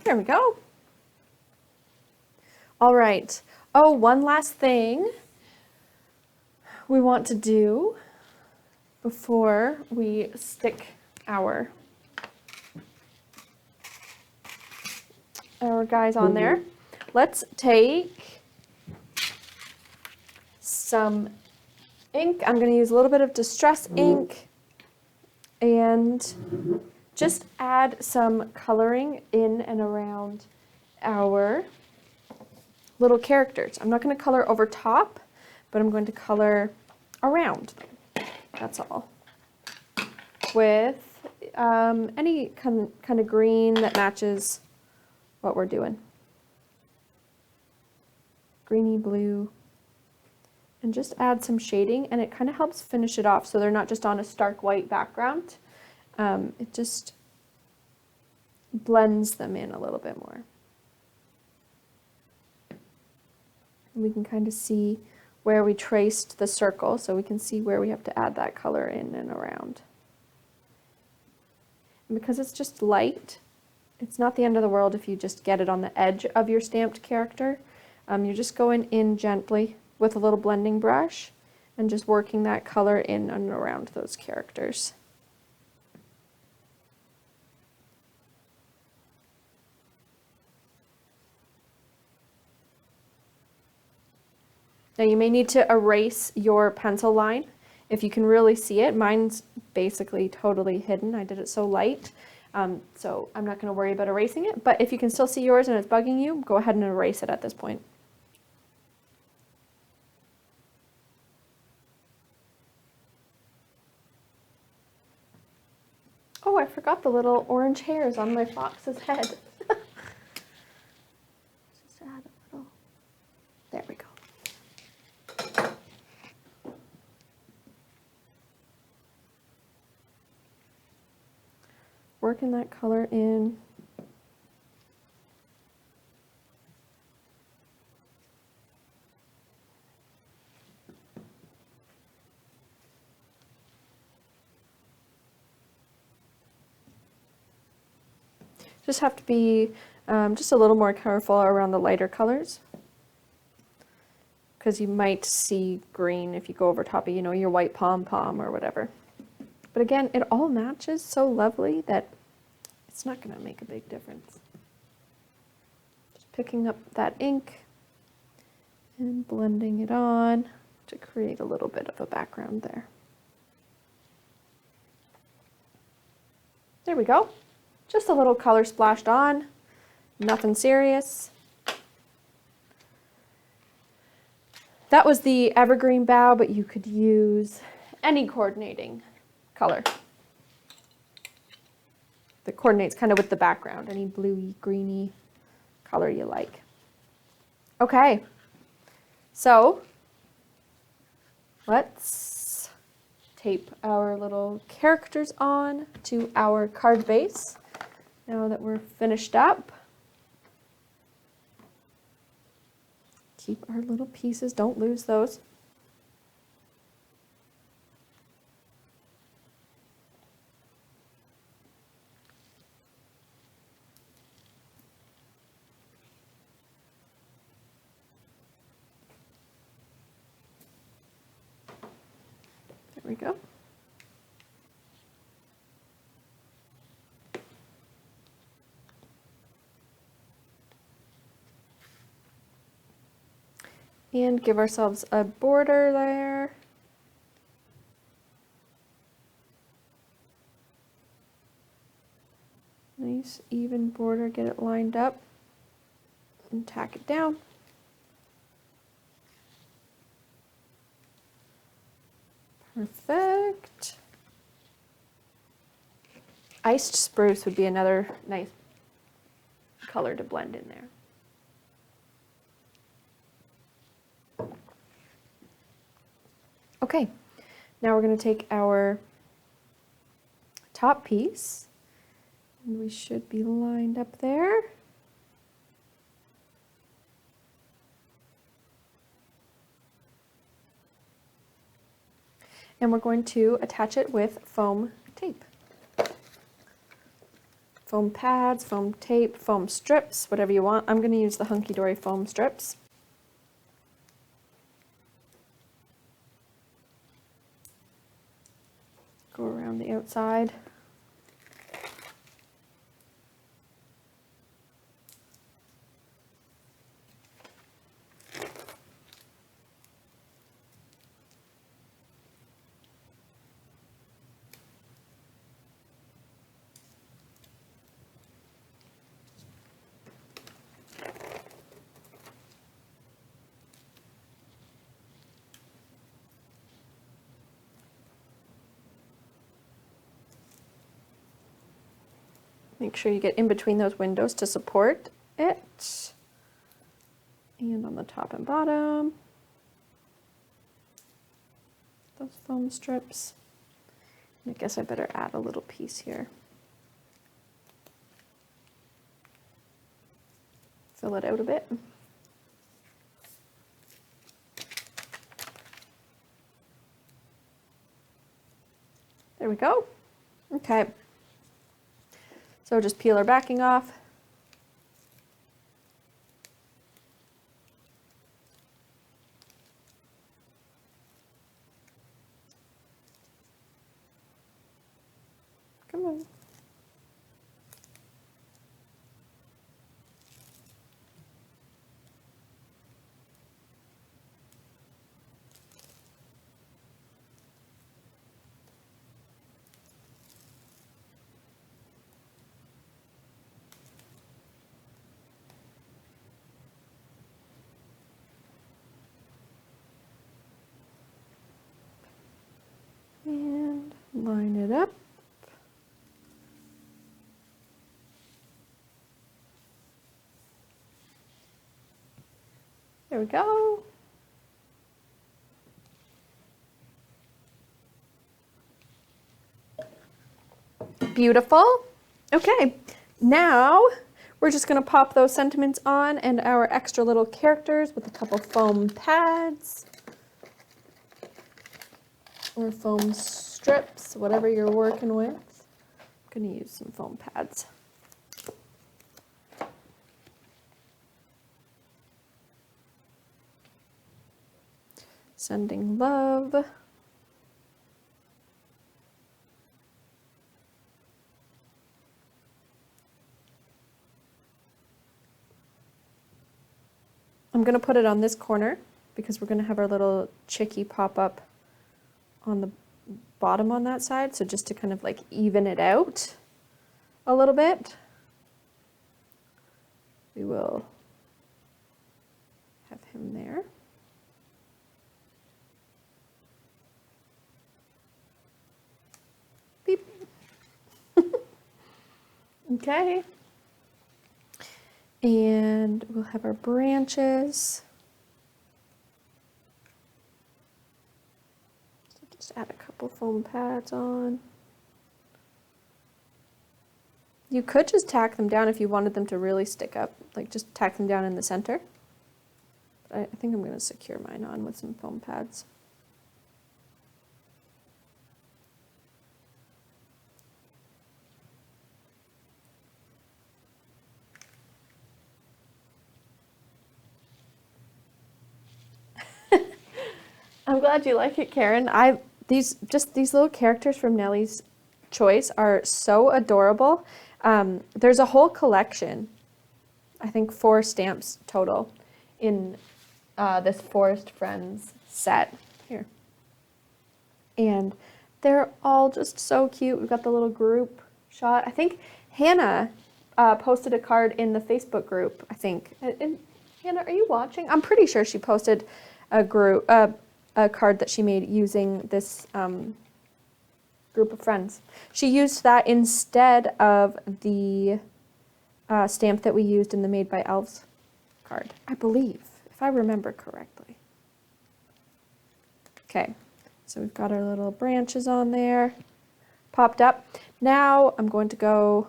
There we go. All right. Oh, one last thing we want to do before we stick our guys on there. Let's take some ink. I'm going to use a little bit of Distress ink and just add some coloring in and around our little characters. I'm not going to color over top, but I'm going to color around them. That's all. With any kind of green that matches what we're doing. Greeny blue. And just add some shading, and it kind of helps finish it off so they're not just on a stark white background. It just blends them in a little bit more. And we can kind of see where we traced the circle, so we can see where we have to add that color in and around. And because it's just light, it's not the end of the world if you just get it on the edge of your stamped character. You're just going in gently with a little blending brush and just working that color in and around those characters. Now you may need to erase your pencil line if you can really see it. Mine's basically totally hidden. I did it so light, so I'm not going to worry about erasing it. But if you can still see yours and it's bugging you, go ahead and erase it at this point. Oh, I forgot the little orange hairs on my fox's head. Just add a little. There we go. Working that color in. Just have to be just a little more careful around the lighter colors, because you might see green if you go over top of, your white pom-pom or whatever. But again, it all matches so lovely that it's not going to make a big difference. Just picking up that ink and blending it on to create a little bit of a background there. There we go. Just a little color splashed on, nothing serious. That was the evergreen bough, but you could use any coordinating color that coordinates kind of with the background, any bluey, greeny color you like. Okay, so let's tape our little characters on to our card base. Now that we're finished up, keep our little pieces, don't lose those. There we go. And give ourselves a border there. nice even border, get it lined up, and tack it down. Perfect. Iced spruce would be another nice color to blend in there. Okay, now we're going to take our top piece, and we should be lined up there. And we're going to attach it with foam tape. Foam pads, foam tape, foam strips, whatever you want. I'm going to use the Hunky Dory foam strips. Go around the outside. Make sure you get in between those windows to support it. And on the top and bottom, those foam strips. And I guess I better add a little piece here. Fill it out a bit. There we go. Okay. So just peel our backing off. Come on. And line it up. There we go. Beautiful. Okay, now we're just going to pop those sentiments on and our extra little characters with a couple foam pads or foam strips, whatever you're working with. I'm going to use some foam pads. Sending love. I'm going to put it on this corner because we're going to have our little chickie pop up on the bottom on that side. So just to kind of like even it out a little bit, we will have him there. Beep. Okay. And we'll have our branches. So just add a couple foam pads on. You could just tack them down if you wanted them to really stick up, like just tack them down in the center. But I think I'm going to secure mine on with some foam pads. I'm glad you like it, Karen. These little characters from Nellie's Choice are so adorable. There's a whole collection, I think 4 stamps total in this Forest Friends set here. And they're all just so cute. We've got the little group shot. I think Hannah posted a card in the Facebook group, I think. And Hannah, are you watching? I'm pretty sure she posted a card that she made using this group of friends. She used that instead of the stamp that we used in the Made by Elves card, I believe, if I remember correctly. Okay, so we've got our little branches on there, popped up. Now I'm going to go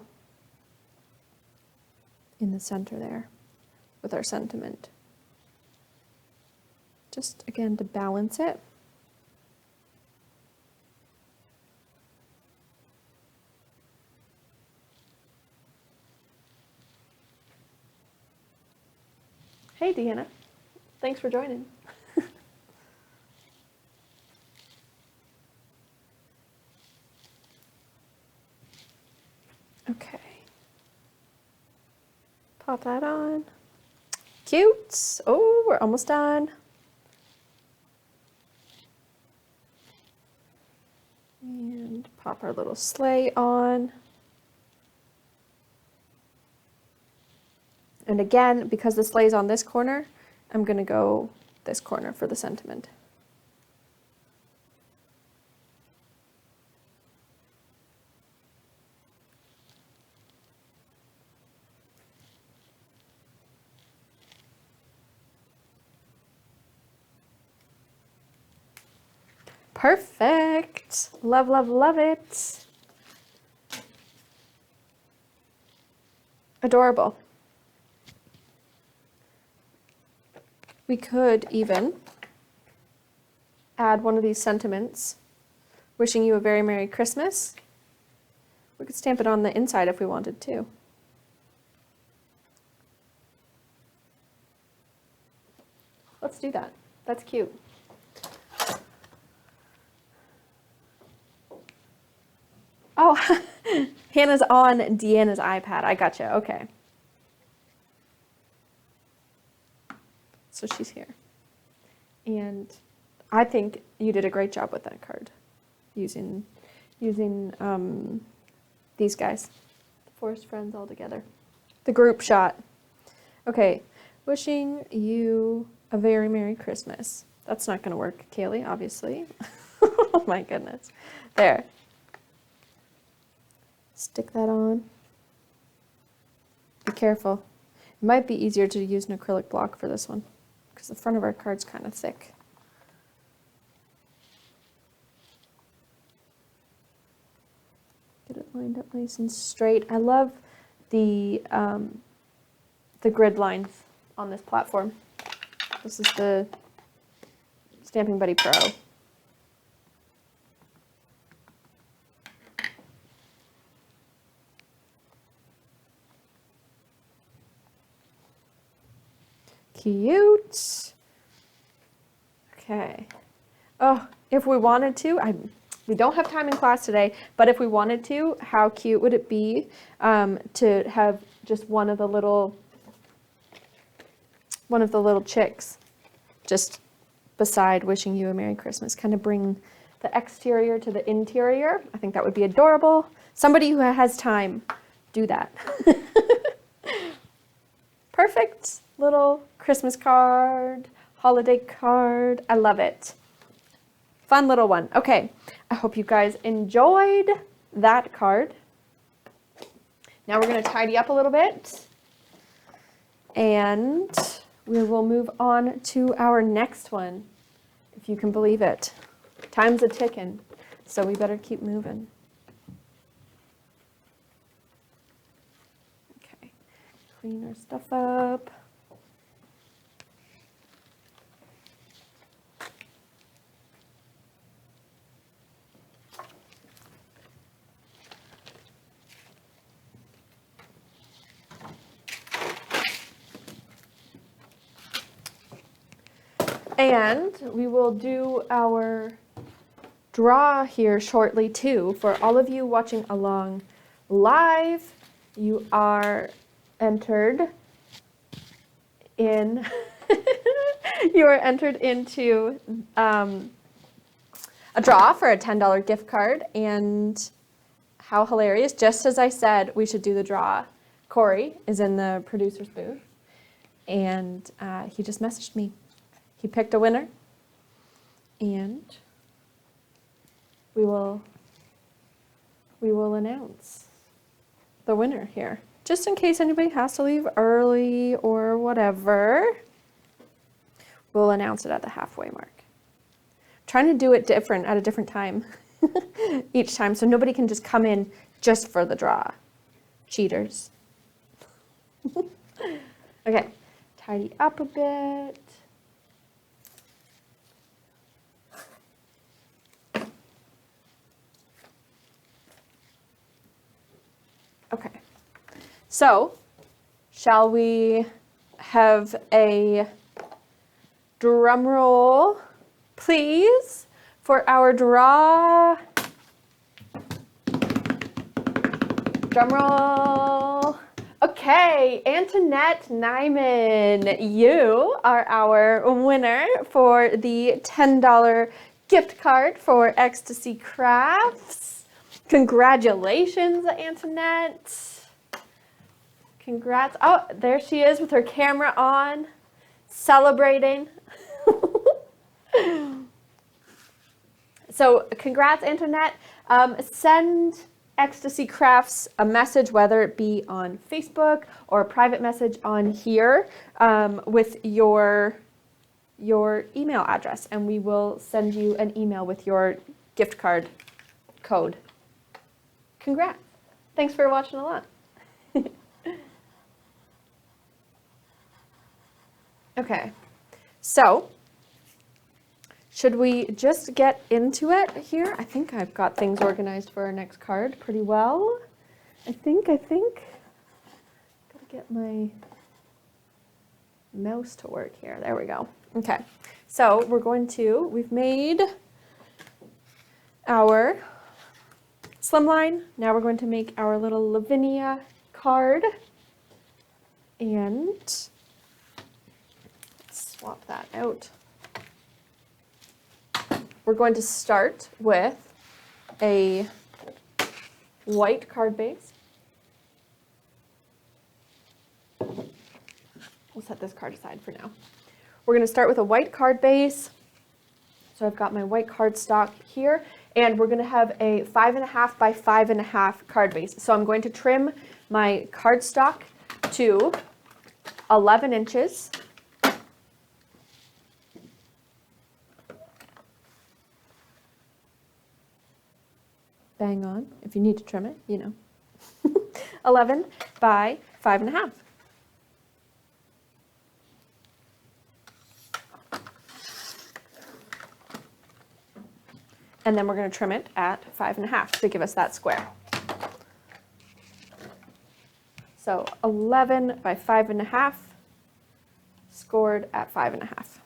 in the center there with our sentiment. Just again to balance it. Hey Deanna, thanks for joining. Okay. Pop that on. Cute. Oh, we're almost done. And pop our little sleigh on. And again, because the sleigh's on this corner, I'm going to go this corner for the sentiment. Perfect. Love, love, love it. Adorable. We could even add one of these sentiments, wishing you a very Merry Christmas. We could stamp it on the inside if we wanted to. Let's do that. That's cute. Oh, Hannah's on Deanna's iPad. I gotcha. Okay. So she's here. And I think you did a great job with that card. Using these guys. The Forest Friends all together. The group shot. Okay. Wishing you a very Merry Christmas. That's not going to work, Kaylee, obviously. Oh my goodness. There. Stick that on. Be careful. It might be easier to use an acrylic block for this one because the front of our card's kind of thick. Get it lined up nice and straight. I love the grid lines on this platform. This is the Stamping Buddy Pro. Cute. Okay. Oh, if we wanted to, we don't have time in class today, but if we wanted to, how cute would it be to have just one of the little chicks just beside wishing you a Merry Christmas, kind of bring the exterior to the interior. I think that would be adorable. Somebody who has time, do that. Perfect little Christmas card, holiday card. I love it. Fun little one. Okay, I hope you guys enjoyed that card. Now we're going to tidy up a little bit and we will move on to our next one, if you can believe it. Time's a ticking, so we better keep moving. Okay, clean our stuff up. And we will do our draw here shortly too. For all of you watching along live, you are entered in you are entered into a draw for a $10 gift card. And how hilarious, just as I said we should do the draw Corey is in the producer's booth, and he just messaged me. He picked a winner, and we will announce the winner here. Just in case anybody has to leave early or whatever, we'll announce it at the halfway mark. Trying to do it different at a different time each time, so nobody can just come in just for the draw. Cheaters. Okay, tidy up a bit. Okay, so shall we have a drum roll, please, for our draw? Drum roll. Okay, Antoinette Nyman, you are our winner for the $10 gift card for Ecstasy Crafts. Congratulations, Antoinette. Congrats. Oh, there she is with her camera on, celebrating. So congrats, Antoinette. Send Ecstasy Crafts a message, whether it be on Facebook or a private message on here, with your email address, and we will send you an email with your gift card code. Congrats. Thanks for watching a lot. Okay, so should we just get into it here? I think I've got things organized for our next card pretty well. I think. Gotta get my mouse to work here. There we go. Okay, so we've made our slimline. Now we're going to make our little Lavinia card. And let's swap that out. We're going to start with a white card base. We'll set this card aside for now. We're going to start with a white card base. So I've got my white cardstock here, and we're going to have a 5.5 by 5.5 card base. So I'm going to trim my cardstock to 11 inches. Bang on. If you need to trim it, you know. 11 by 5.5. And then we're going to trim it at 5.5 to give us that square. So 11 by 5.5, scored at 5.5.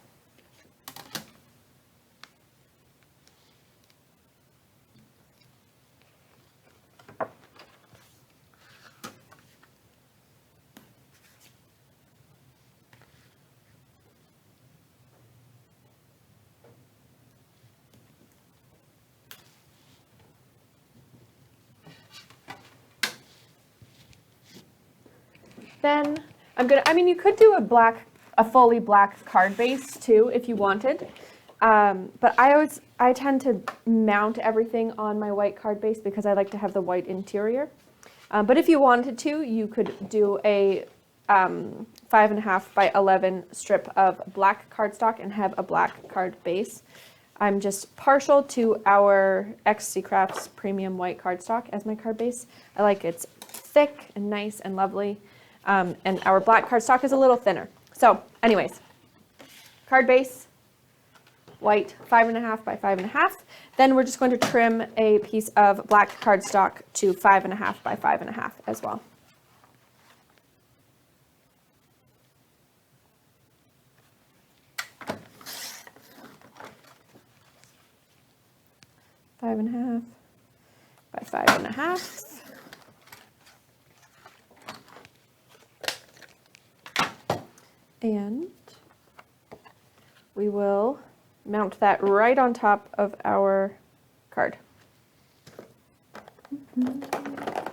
Then you could do a fully black card base too if you wanted. But I tend to mount everything on my white card base because I like to have the white interior. But if you wanted to, you could do a 5.5 by 11 strip of black cardstock and have a black card base. I'm just partial to our Ecstasy Crafts premium white cardstock as my card base. I like it's thick and nice and lovely. And our black cardstock is a little thinner. So anyways, card base, white 5.5 by 5.5. Then we're just going to trim a piece of black cardstock to 5.5 by 5.5 as well. Five and a half by 5.5. And we will mount that right on top of our card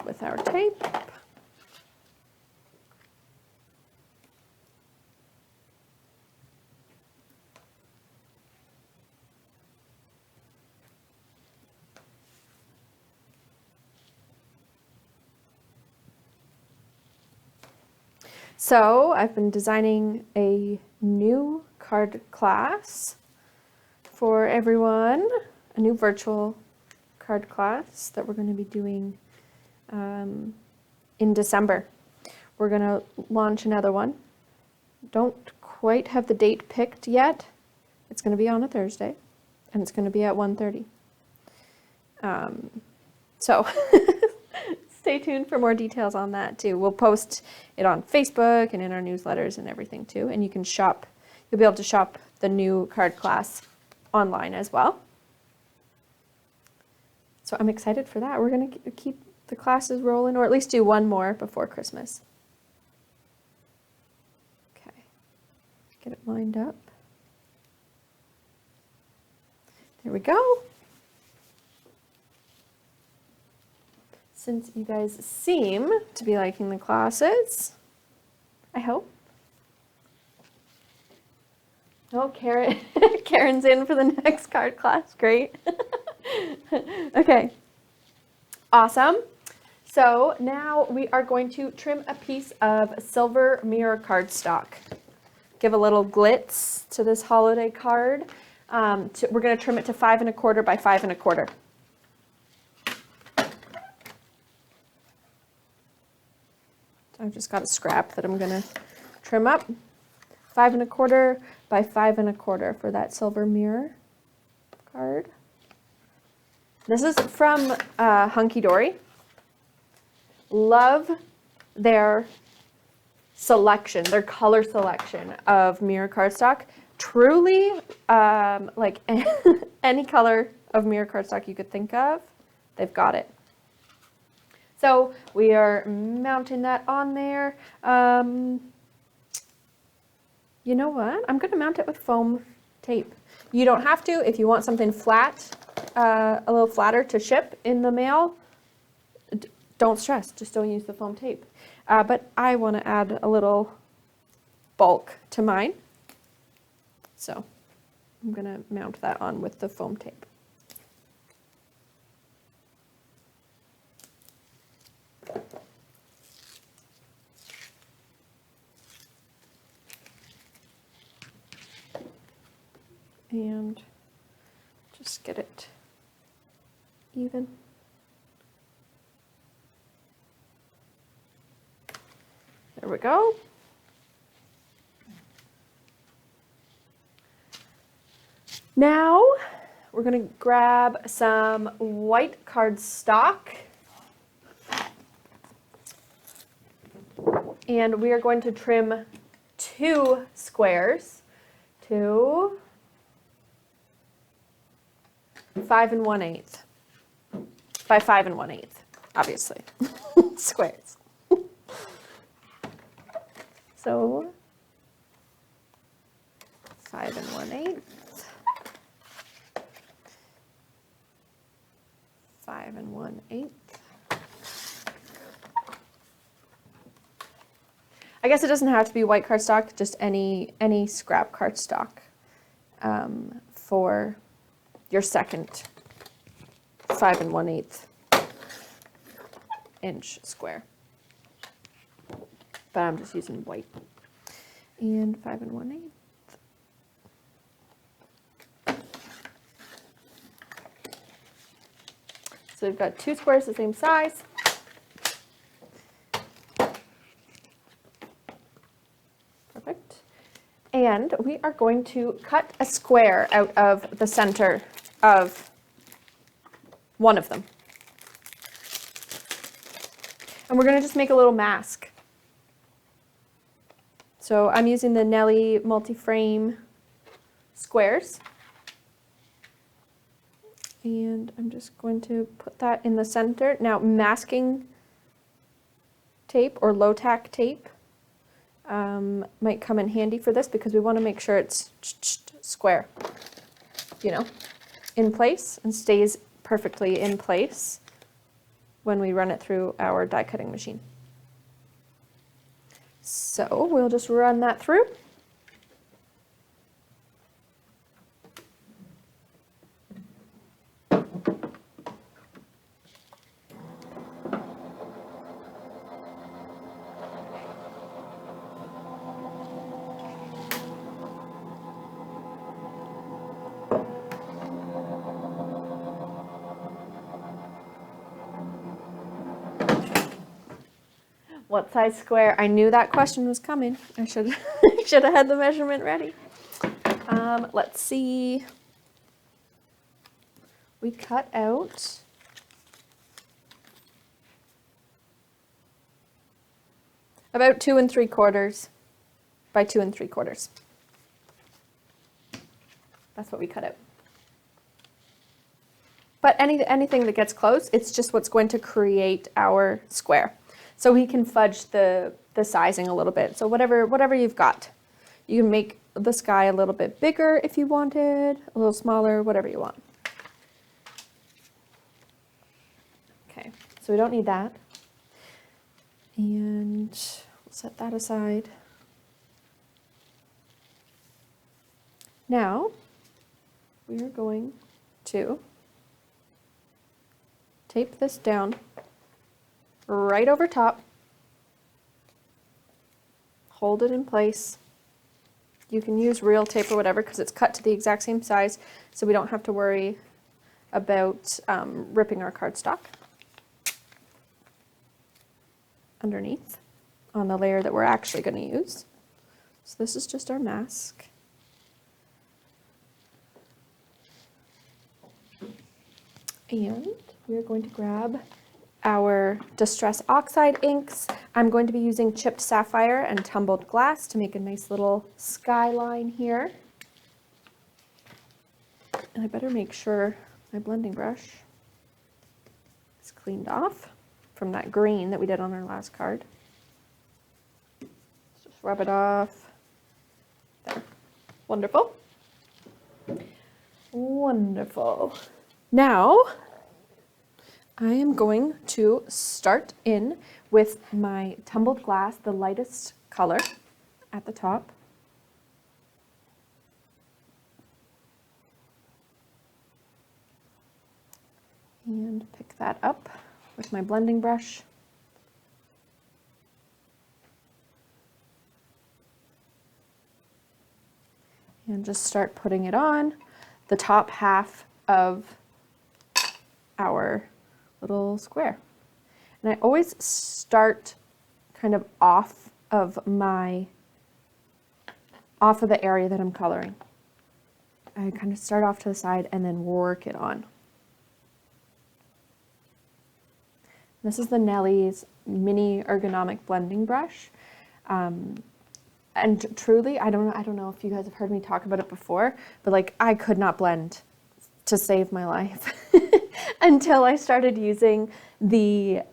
with our tape. So I've been designing a new card class for everyone, a new virtual card class that we're going to be doing in December. We're going to launch another one. Don't quite have the date picked yet. It's going to be on a Thursday, and it's going to be at 1:30. So stay tuned for more details on that too. We'll post it on Facebook and in our newsletters and everything too. And you can shop, you'll be able to shop the new card class online as well. So I'm excited for that. We're going to keep the classes rolling, or at least do one more before Christmas. Okay, get it lined up. There we go. Since you guys seem to be liking the classes, I hope. Oh, Karen's in for the next card class. Great. Okay. Awesome. So now we are going to trim a piece of silver mirror cardstock. Give a little glitz to this holiday card. We're going to trim it to 5 1/4 by 5 1/4. I've just got a scrap that I'm going to trim up. 5 1/4 by 5 1/4 for that silver mirror card. This is from Hunky Dory. Love their selection, their color selection of mirror cardstock. Truly, like any color of mirror cardstock you could think of, they've got it. So we are mounting that on there. You know what? I'm going to mount it with foam tape. You don't have to. If you want something flat, a little flatter to ship in the mail, don't stress. Just don't use the foam tape. But I want to add a little bulk to mine. So I'm going to mount that on with the foam tape. And just get it even. There we go. Now we're going to grab some white cardstock, and we are going to trim 2 squares to 5 1/8 by 5 1/8, obviously. Squares. So 5 1/8, 5 1/8. I guess it doesn't have to be white cardstock, just any scrap cardstock for your second 5 1/8 inch square. But I'm just using white. And 5 1/8. So we've got 2 squares the same size. Perfect. And we are going to cut a square out of the center of one of them. And we're going to just make a little mask. So I'm using the Nellie multi-frame squares. And I'm just going to put that in the center. Now, masking tape or low-tack tape might come in handy for this because we want to make sure it's square, you know, in place and stays perfectly in place when we run it through our die cutting machine. So we'll just run that through. What size square? I knew that question was coming. I should have had the measurement ready. Let's see. We cut out about 2 3/4 by 2 3/4. That's what we cut out. But anything that gets close, it's just what's going to create our square. So we can fudge the sizing a little bit. So whatever you've got. You can make the sky a little bit bigger if you wanted, a little smaller, whatever you want. Okay, so we don't need that. And we'll set that aside. Now, we are going to tape this down right over top, hold it in place. You can use real tape or whatever because it's cut to the exact same size, so we don't have to worry about ripping our cardstock underneath on the layer that we're actually going to use. So this is just our mask. And we're going to grab our Distress Oxide inks. I'm going to be using chipped sapphire and tumbled glass to make a nice little skyline here. And I better make sure my blending brush is cleaned off from that green that we did on our last card. Let's just rub it off. There. Wonderful. Wonderful. Now, I am going to start in with my tumbled glass, the lightest color at the top. And pick that up with my blending brush. And just start putting it on the top half of our little square. And I always start kind of off of the area that I'm coloring. I kind of start off to the side and then work it on. This is the Nellie's mini ergonomic blending brush. And truly, I don't know if you guys have heard me talk about it before, but like I could not blend to save my life until I started using the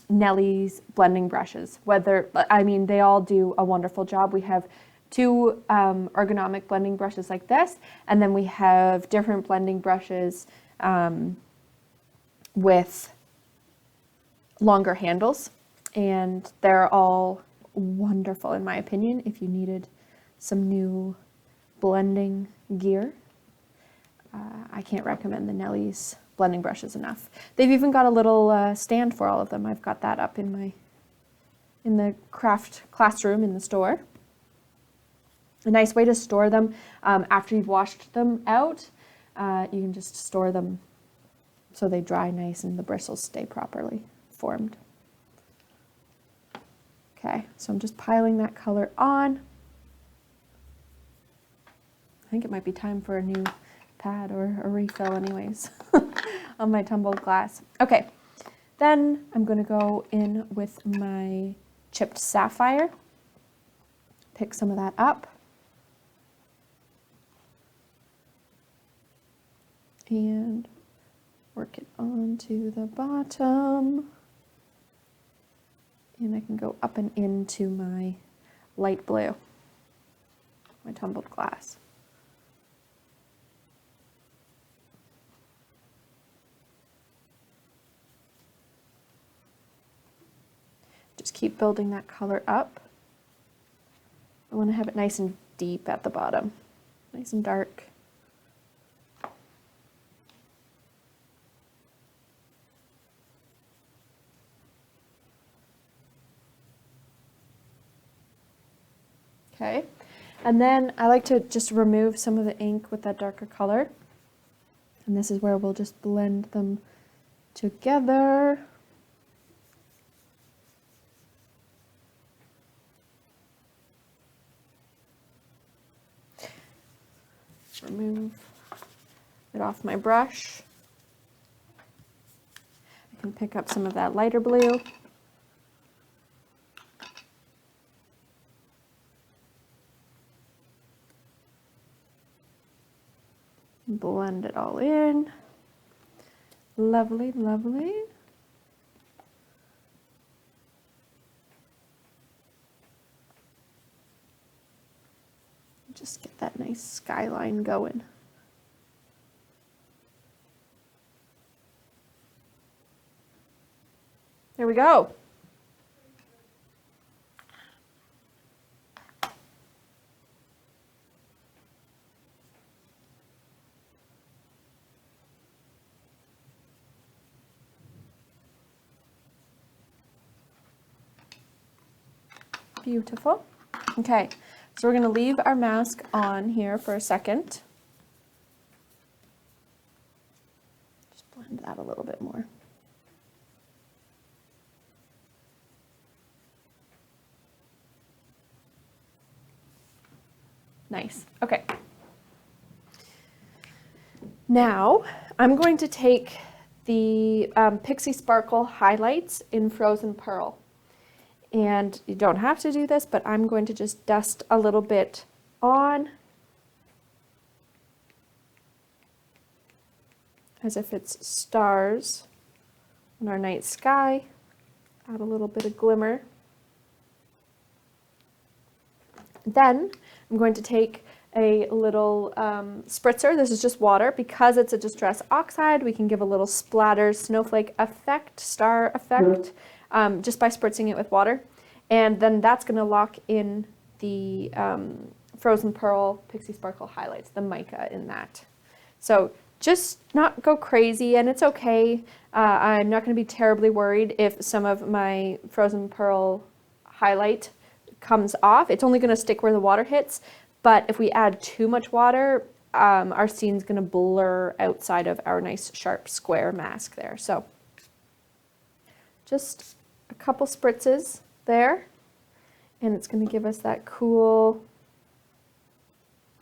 Nellie's blending brushes. They all do a wonderful job. We have 2 ergonomic blending brushes like this, and then we have different blending brushes with longer handles, and they're all wonderful in my opinion if you needed some new blending gear. I can't recommend the Nellie's blending brushes enough. They've even got a little stand for all of them. I've got that up in the craft classroom in the store. A nice way to store them after you've washed them out. You can just store them so they dry nice and the bristles stay properly formed. Okay, so I'm just piling that color on. I think it might be time for a new pad or a refill anyways on my tumbled glass. Okay, then I'm going to go in with my chipped sapphire. Pick some of that up. And work it onto the bottom. And I can go up and into my light blue, my tumbled glass. Just keep building that color up. I want to have it nice and deep at the bottom, nice and dark. Okay, and then I like to just remove some of the ink with that darker color. And this is where we'll just blend them together. remove it off my brush. I can pick up some of that lighter blue. Blend it all in. Lovely, lovely. Just get that nice skyline going. There we go. Beautiful. Okay, so we're going to leave our mask on here for a second. Just blend that a little bit more. Nice. Okay. Now I'm going to take the Pixie Sparkle highlights in Frozen Pearl. And you don't have to do this, but I'm going to just dust a little bit on as if it's stars in our night sky. Add a little bit of glimmer. Then I'm going to take a little spritzer. This is just water. Because it's a Distress Oxide, we can give a little splatter snowflake effect, star effect, just by spritzing it with water. And then that's going to lock in the Frozen Pearl Pixie Sparkle highlights, the mica in that. So just not go crazy, and it's okay. I'm not going to be terribly worried if some of my Frozen Pearl highlight comes off. It's only going to stick where the water hits, but if we add too much water, our scene's going to blur outside of our nice sharp square mask there. So just a couple spritzes there, and it's going to give us that cool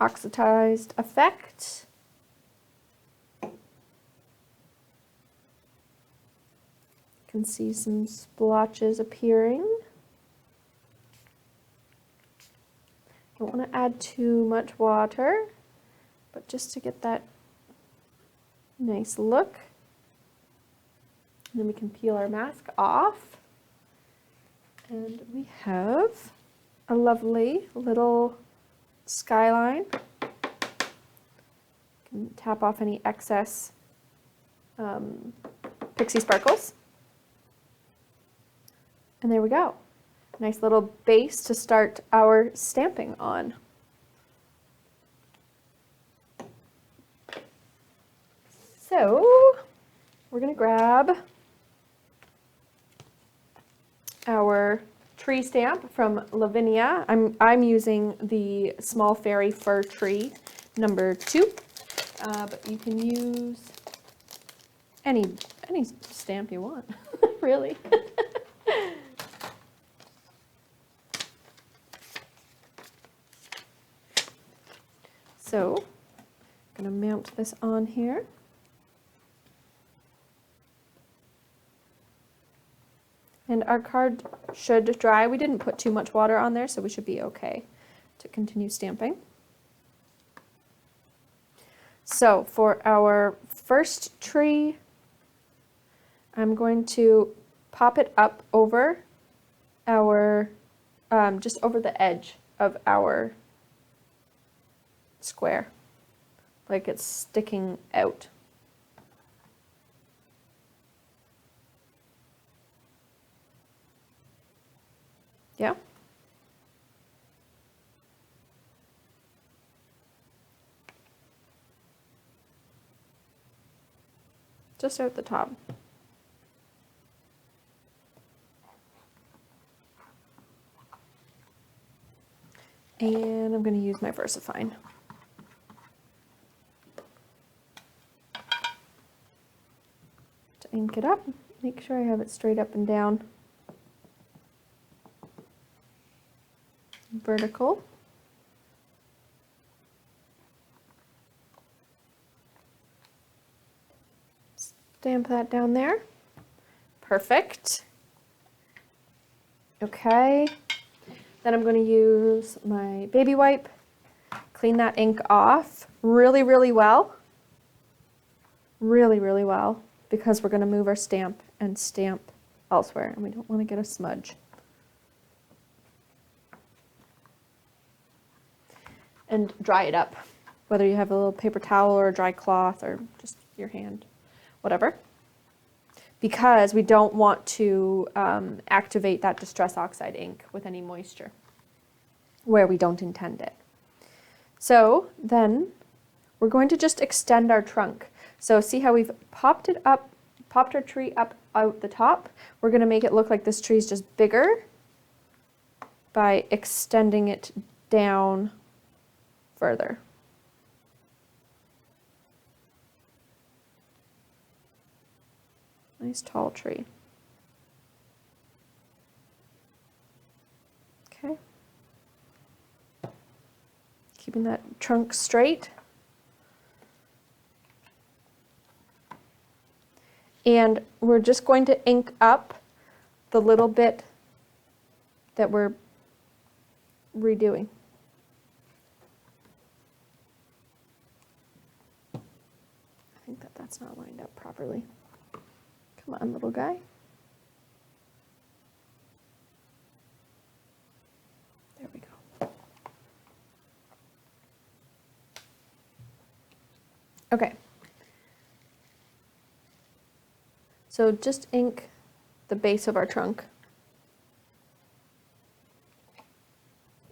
oxidized effect. You can see some splotches appearing. Don't want to add too much water, but just to get that nice look. And then we can peel our mask off. And we have a lovely little skyline. Can tap off any excess Pixie Sparkles. And there we go. Nice little base to start our stamping on. So we're going to grab our tree stamp from Lavinia. I'm using the Small Fairy Fir Tree #2, but you can use any stamp you want, really. So I'm going to mount this on here. And our card should dry. We didn't put too much water on there, so we should be okay to continue stamping. So for our first tree, I'm going to pop it up over our, just over the edge of our square, like it's sticking out. Yeah. Just out the top. And I'm going to use my VersaFine. To ink it up, make sure I have it straight up and down. Vertical. Stamp that down there. Perfect. Okay. Then I'm going to use my baby wipe, clean that ink off really, really well. Really, really well, because we're going to move our stamp and stamp elsewhere, and we don't want to get a smudge. And dry it up, whether you have a little paper towel or a dry cloth or just your hand, whatever. Because we don't want to activate that Distress Oxide ink with any moisture where we don't intend it. So then we're going to just extend our trunk. So see how we've popped it up, popped our tree up out the top? We're going to make it look like this tree is just bigger by extending it down further. Nice tall tree. Okay. Keeping that trunk straight. And we're just going to ink up the little bit that we're redoing. I think that that's not lined up properly. Come on, little guy. There we go. Okay. So just ink the base of our trunk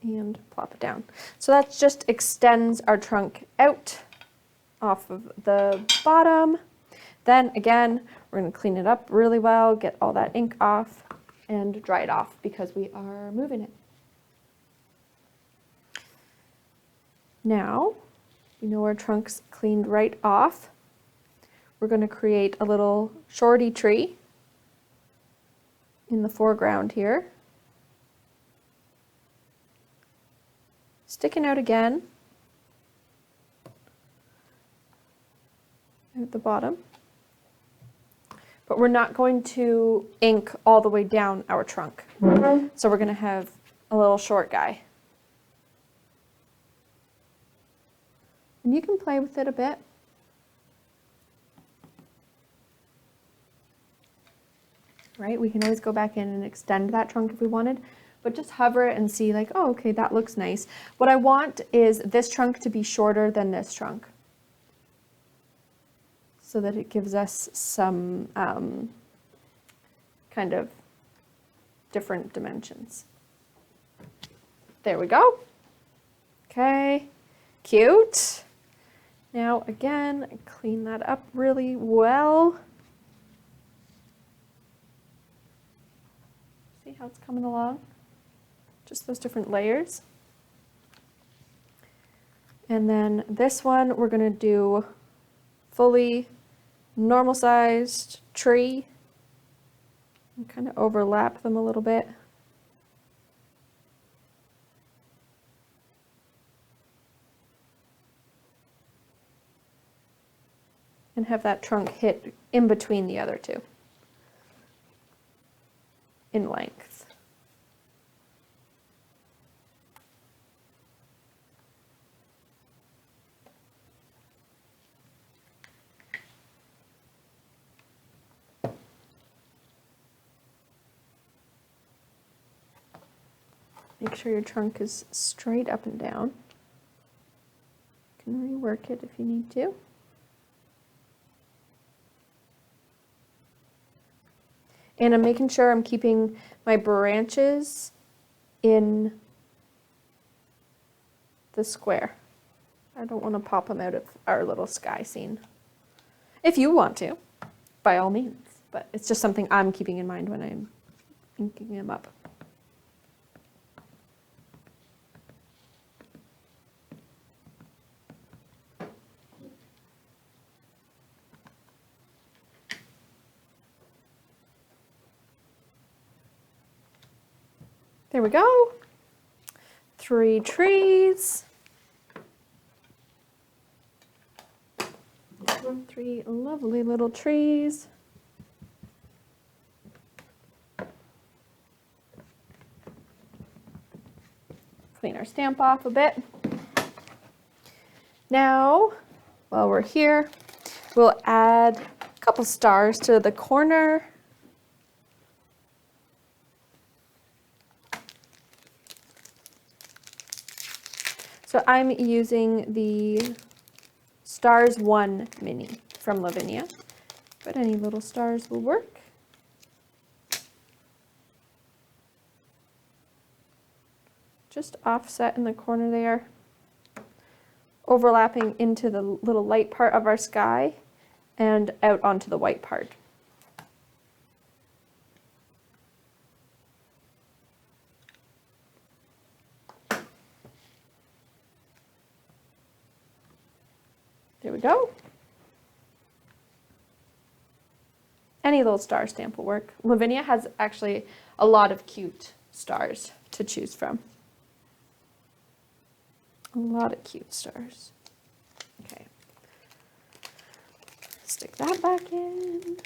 and plop it down. So that just extends our trunk out off of the bottom. Then again, we're going to clean it up really well, get all that ink off and dry it off because we are moving it. Now, you know our trunk's cleaned right off. We're going to create a little shorty tree in the foreground here. Sticking out again at the bottom. But we're not going to ink all the way down our trunk. So we're going to have a little short guy. And you can play with it a bit. Right? We can always go back in and extend that trunk if we wanted, but just hover it and see like, oh, okay, that looks nice. What I want is this trunk to be shorter than this trunk so that it gives us some kind of different dimensions. There we go. Okay, cute. Now again, clean that up really well. See how it's coming along? Just those different layers. And then this one, we're going to do fully normal sized tree and kind of overlap them a little bit. And have that trunk hit in between the other two in length. Make sure your trunk is straight up and down. You can rework it if you need to. And I'm making sure I'm keeping my branches in the square. I don't want to pop them out of our little sky scene. If you want to, by all means. But it's just something I'm keeping in mind when I'm inking them up. There we go. 3 trees. 3 lovely little trees. Clean our stamp off a bit. Now, while we're here, we'll add a couple stars to the corner. So I'm using the Stars 1 mini from Lavinia, but any little stars will work. Just offset in the corner there, overlapping into the little light part of our sky and out onto the white part. There we go. Any little star stamp will work. Lavinia has actually a lot of cute stars to choose from. A lot of cute stars. Okay. Stick that back in.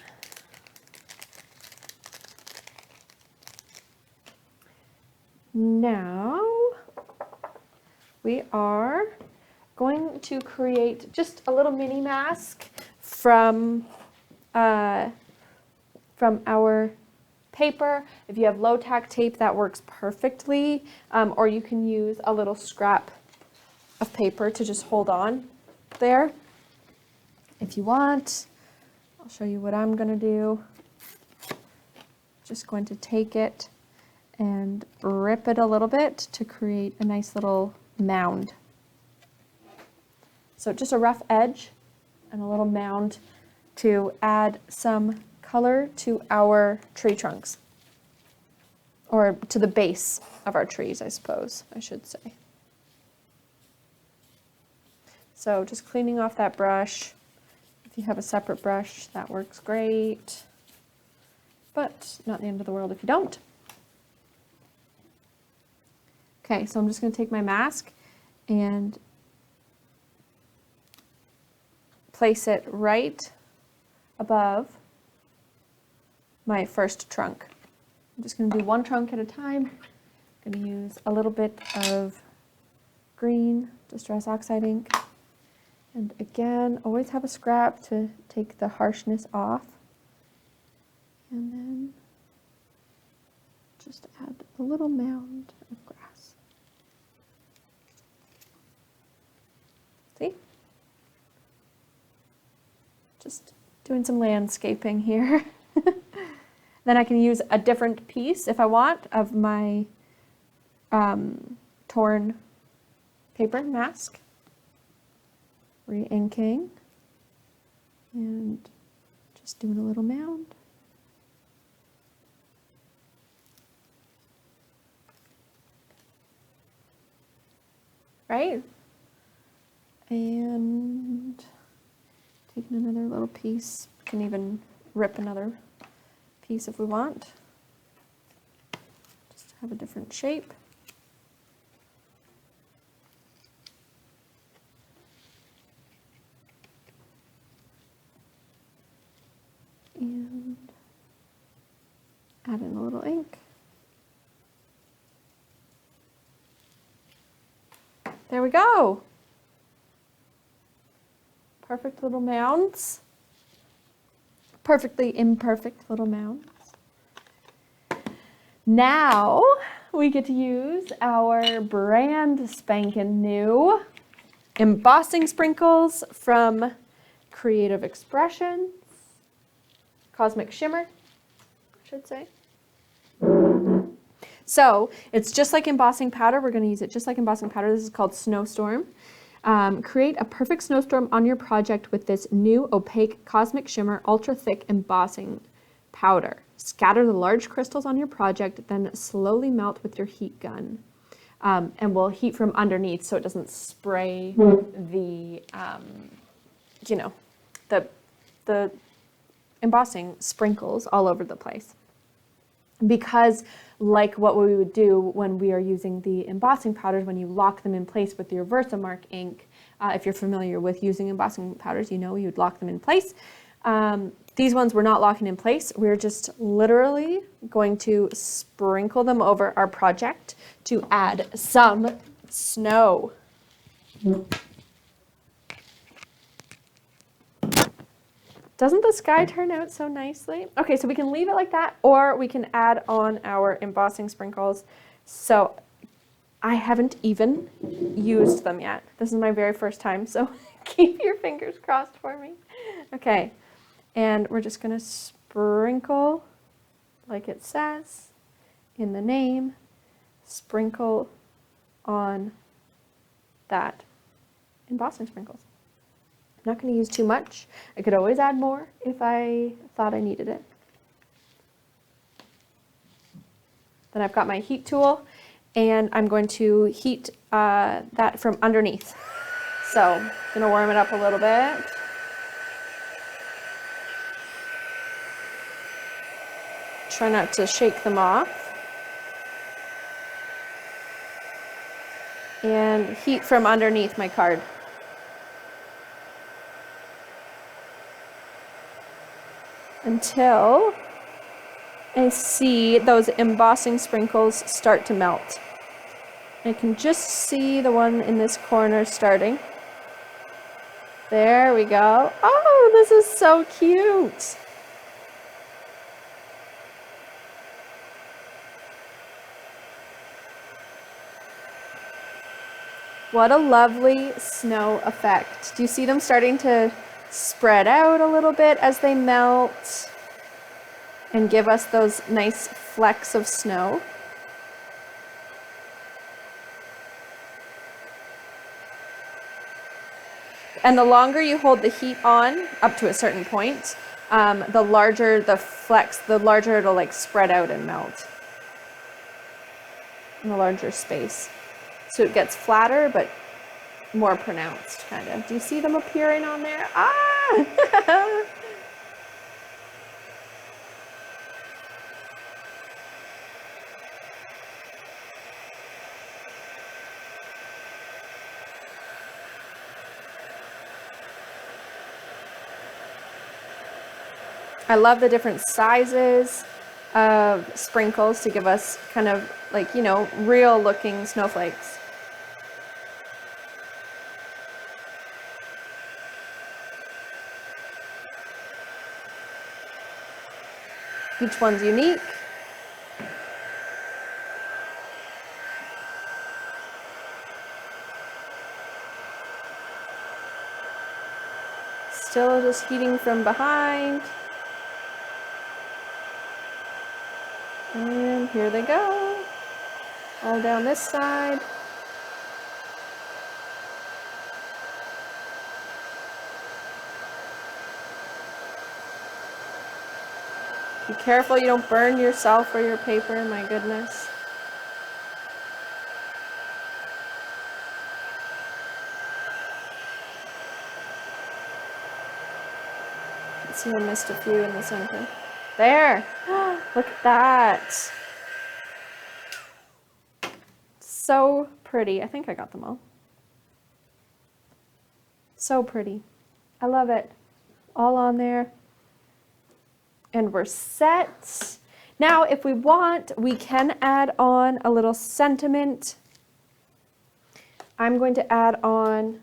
Now we are going to create just a little mini mask from our paper. If you have low tack tape, that works perfectly, or you can use a little scrap of paper to just hold on there if you want. I'll show you what I'm going to do. Just going to take it and rip it a little bit to create a nice little mound. So just a rough edge and a little mound to add some color to our tree trunks, or to the base of our trees, I suppose I should say. So just cleaning off that brush. If you have a separate brush, that works great, but not the end of the world if you don't. Okay, so I'm just going to take my mask and place it right above my first trunk. I'm just going to do one trunk at a time. I'm going to use a little bit of green Distress Oxide ink. And again, always have a scrap to take the harshness off. And then just add a little mound of grass. See? Just doing some landscaping here. Then I can use a different piece if I want of my torn paper mask. Re-inking and just doing a little mound. Right? And taking another little piece. Can even rip another piece if we want. Just have a different shape. And add in a little ink. There we go. Perfect little mounds. Perfectly imperfect little mounds. Now we get to use our brand spanking new Embossing Sprinkles from Creative Expressions. Cosmic Shimmer, I should say. So it's just like embossing powder. We're going to use it just like embossing powder. This is called Snowstorm. Create a perfect snowstorm on your project with this new opaque Cosmic Shimmer ultra thick embossing powder. Scatter the large crystals on your project, then slowly melt with your heat gun. And we'll heat from underneath so it doesn't spray the, the embossing sprinkles all over the place. Because like what we would do when we are using the embossing powders, when you lock them in place with your Versamark ink, If you're familiar with using embossing powders, you know you'd lock them in place. These ones we're not locking in place. We're just literally going to sprinkle them over our project to add some snow. Doesn't the sky turn out so nicely? Okay, so we can leave it like that, or we can add on our embossing sprinkles. So I haven't even used them yet. This is my very first time, so keep your fingers crossed for me. Okay, and we're just gonna sprinkle, like it says in the name, sprinkle on that embossing sprinkles. I'm not going to use too much. I could always add more if I thought I needed it. Then I've got my heat tool, and I'm going to heat that from underneath. So I'm going to warm it up a little bit. Try not to shake them off. And heat from underneath my card. Until I see those embossing sprinkles start to melt. I can just see the one in this corner starting. There we go. Oh, this is so cute. What a lovely snow effect. Do you see them starting to spread out a little bit as they melt and give us those nice flecks of snow? And the longer you hold the heat on, up to a certain point, the larger the flecks, the larger it'll like spread out and melt in a larger space. So it gets flatter, but more pronounced, kind of. Do you see them appearing on there? Ah! I love the different sizes of sprinkles to give us kind of like, you know, real looking snowflakes. Each one's unique. Still just heating from behind. And here they go. All down this side. Be careful you don't burn yourself or your paper, my goodness. Let's see, I missed a few in the center. There! Look at that! So pretty. I think I got them all. So pretty. I love it. All on there. And we're set. Now, if we want, we can add on a little sentiment. I'm going to add on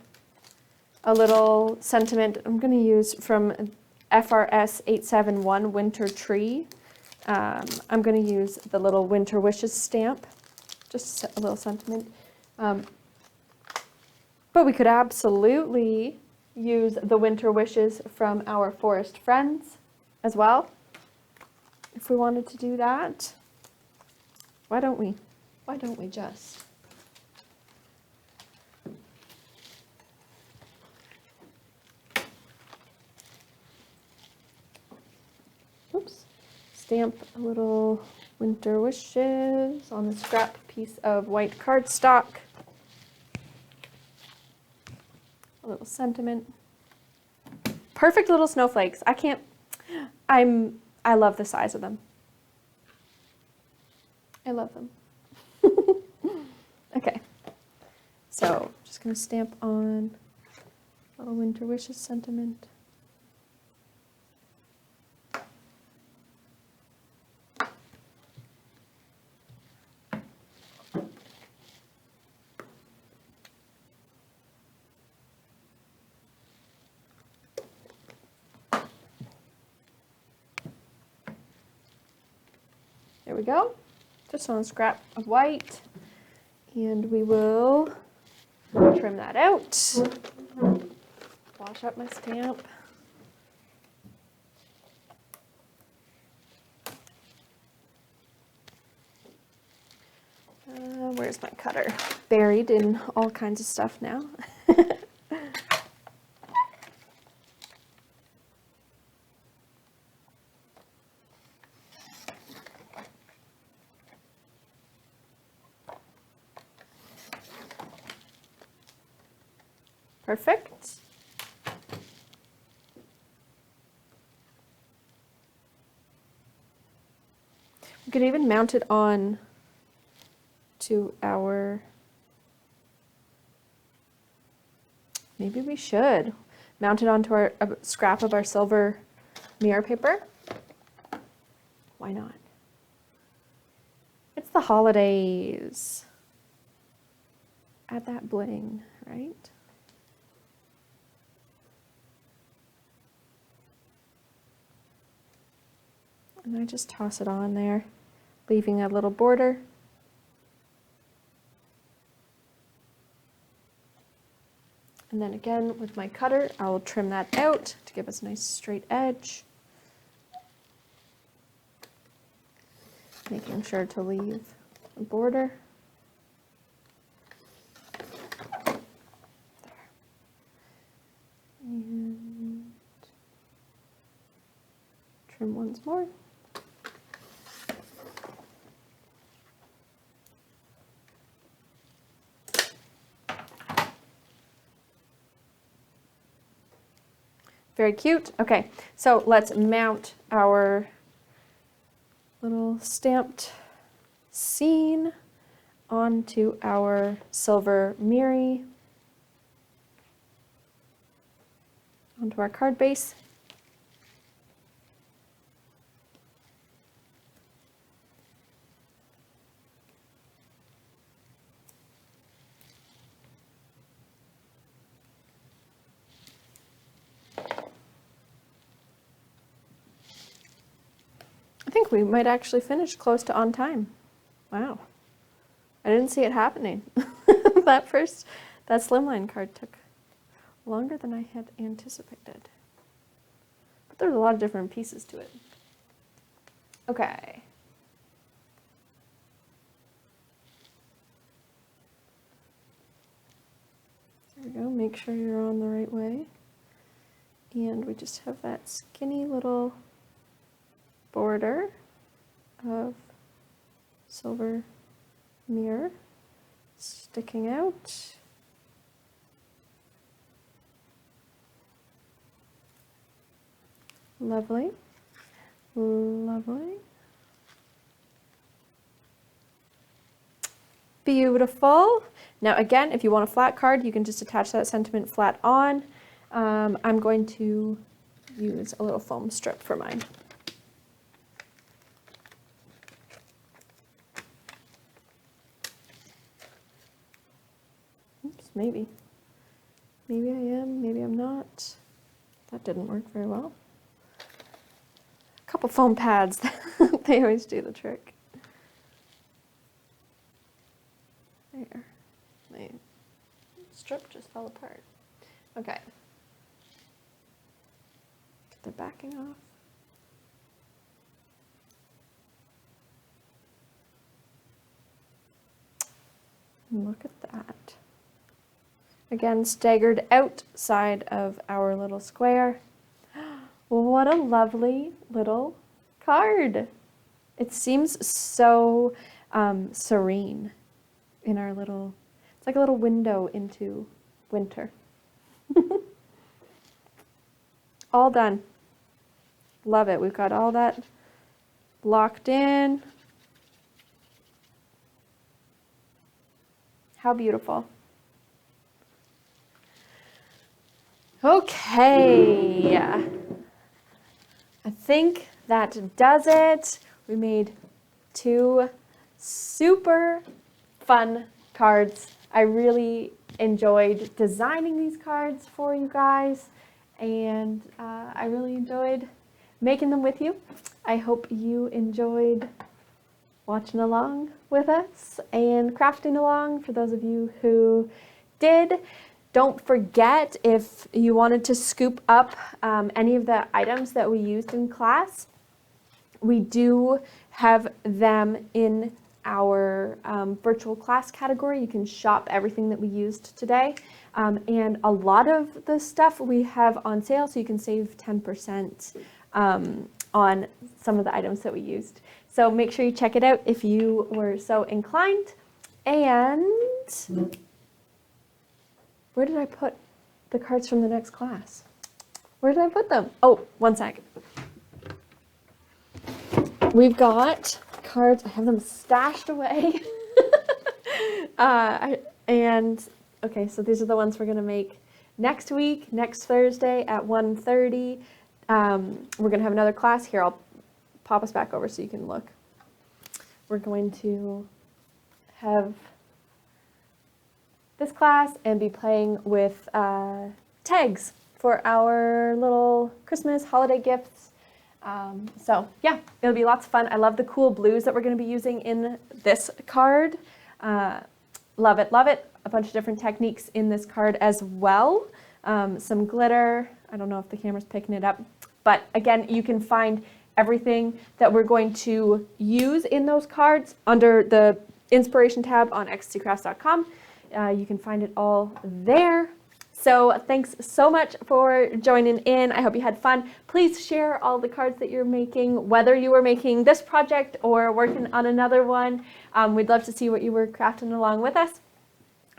a little sentiment I'm going to use from FRS 871 Winter Tree. I'm going to use the little Winter Wishes stamp, just a little sentiment. But we could absolutely use the Winter Wishes from our forest friends as well. If we wanted to do that, why don't we? Why don't we just? Oops. Stamp a little Winter Wishes on the scrap piece of white cardstock. A little sentiment. Perfect little snowflakes. I love the size of them. I love them. Okay, so just gonna stamp on Little winter wishes sentiment. There we go. Just on a scrap of white. And we will trim that out. Wash up my stamp. Where's my cutter? Buried in all kinds of stuff now. Perfect. We could even mount it on to our, maybe we should mount it onto our a scrap of our silver mirror paper. Why not? It's the holidays. Add that bling, right? And I just toss it on there, leaving a little border. And then again, with my cutter, I will trim that out to give us a nice straight edge. Making sure to leave a border. There. And trim once more. Very cute. Okay, so let's mount our little stamped scene onto our silver mirror, onto our card base. I think we might actually finish close to on time. Wow. I didn't see it happening. that Slimline card took longer than I had anticipated. But there's a lot of different pieces to it. Okay. There we go. Make sure you're on the right way. And we just have that skinny little border of silver mirror sticking out. Lovely, lovely. Beautiful. Now again, if you want a flat card, you can just attach that sentiment flat on. I'm going to use a little foam strip for mine. Oops, maybe. Maybe I am, maybe I'm not. That didn't work very well. A couple foam pads, they always do the trick. There. My strip just fell apart. Okay. Get the backing off. Look at that. Again, staggered outside of our little square. What a lovely little card. It seems so serene in our little, it's like a little window into winter. All done. Love it. We've got all that locked in. How beautiful. Okay, I think that does it. We made 2 super fun cards. I really enjoyed designing these cards for you guys, and I really enjoyed making them with you. I hope you enjoyed watching along with us and crafting along. For those of you who did, don't forget, if you wanted to scoop up any of the items that we used in class, we do have them in our virtual class category. You can shop everything that we used today. And a lot of the stuff we have on sale, so you can save 10% on some of the items that we used. So make sure you check it out if you were so inclined. And where did I put the cards from the next class? Where did I put them? Oh, one sec. We've got cards. I have them stashed away. Okay, so these are the ones we're going to make next week, next Thursday at 1:30. We're going to have another class here. I'll pop us back over so you can look. We're going to have this class and be playing with tags for our little Christmas holiday gifts. So yeah, it'll be lots of fun. I love the cool blues that we're going to be using in this card. Love it, love it. A bunch of different techniques in this card as well. Some glitter. I don't know if the camera's picking it up, but again, you can find everything that we're going to use in those cards under the inspiration tab on ecstasycrafts.com. You can find it all there. So thanks so much for joining in. I hope you had fun. Please share all the cards that you're making, whether you were making this project or working on another one. We'd love to see what you were crafting along with us.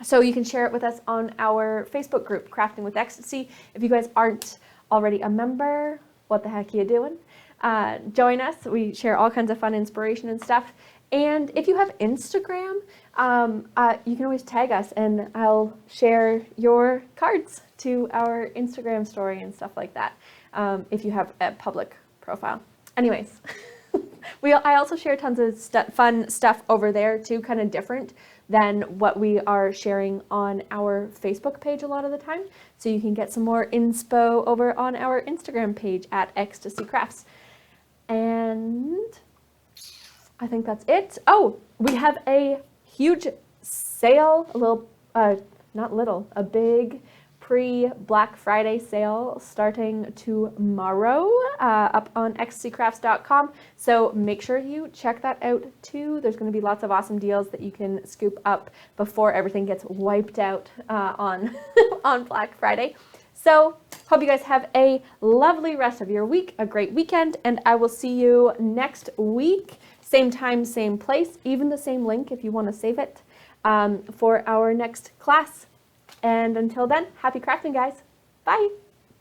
So you can share it with us on our Facebook group, Crafting with Ecstasy. If you guys aren't already a member, what the heck are you doing? Join us. We share all kinds of fun inspiration and stuff. And if you have Instagram, you can always tag us and I'll share your cards to our Instagram story and stuff like that, if you have a public profile. Anyways, I also share tons of fun stuff over there too, kind of different than what we are sharing on our Facebook page a lot of the time. So you can get some more inspo over on our Instagram page at Ecstasy Crafts. And I think that's it. Oh, we have a huge sale, a big pre-Black Friday sale starting tomorrow up on ecstasycrafts.com. So make sure you check that out too. There's going to be lots of awesome deals that you can scoop up before everything gets wiped out on Black Friday. So hope you guys have a lovely rest of your week, a great weekend, and I will see you next week. Same time, same place, even the same link if you want to save it for our next class. And until then, happy crafting, guys. Bye.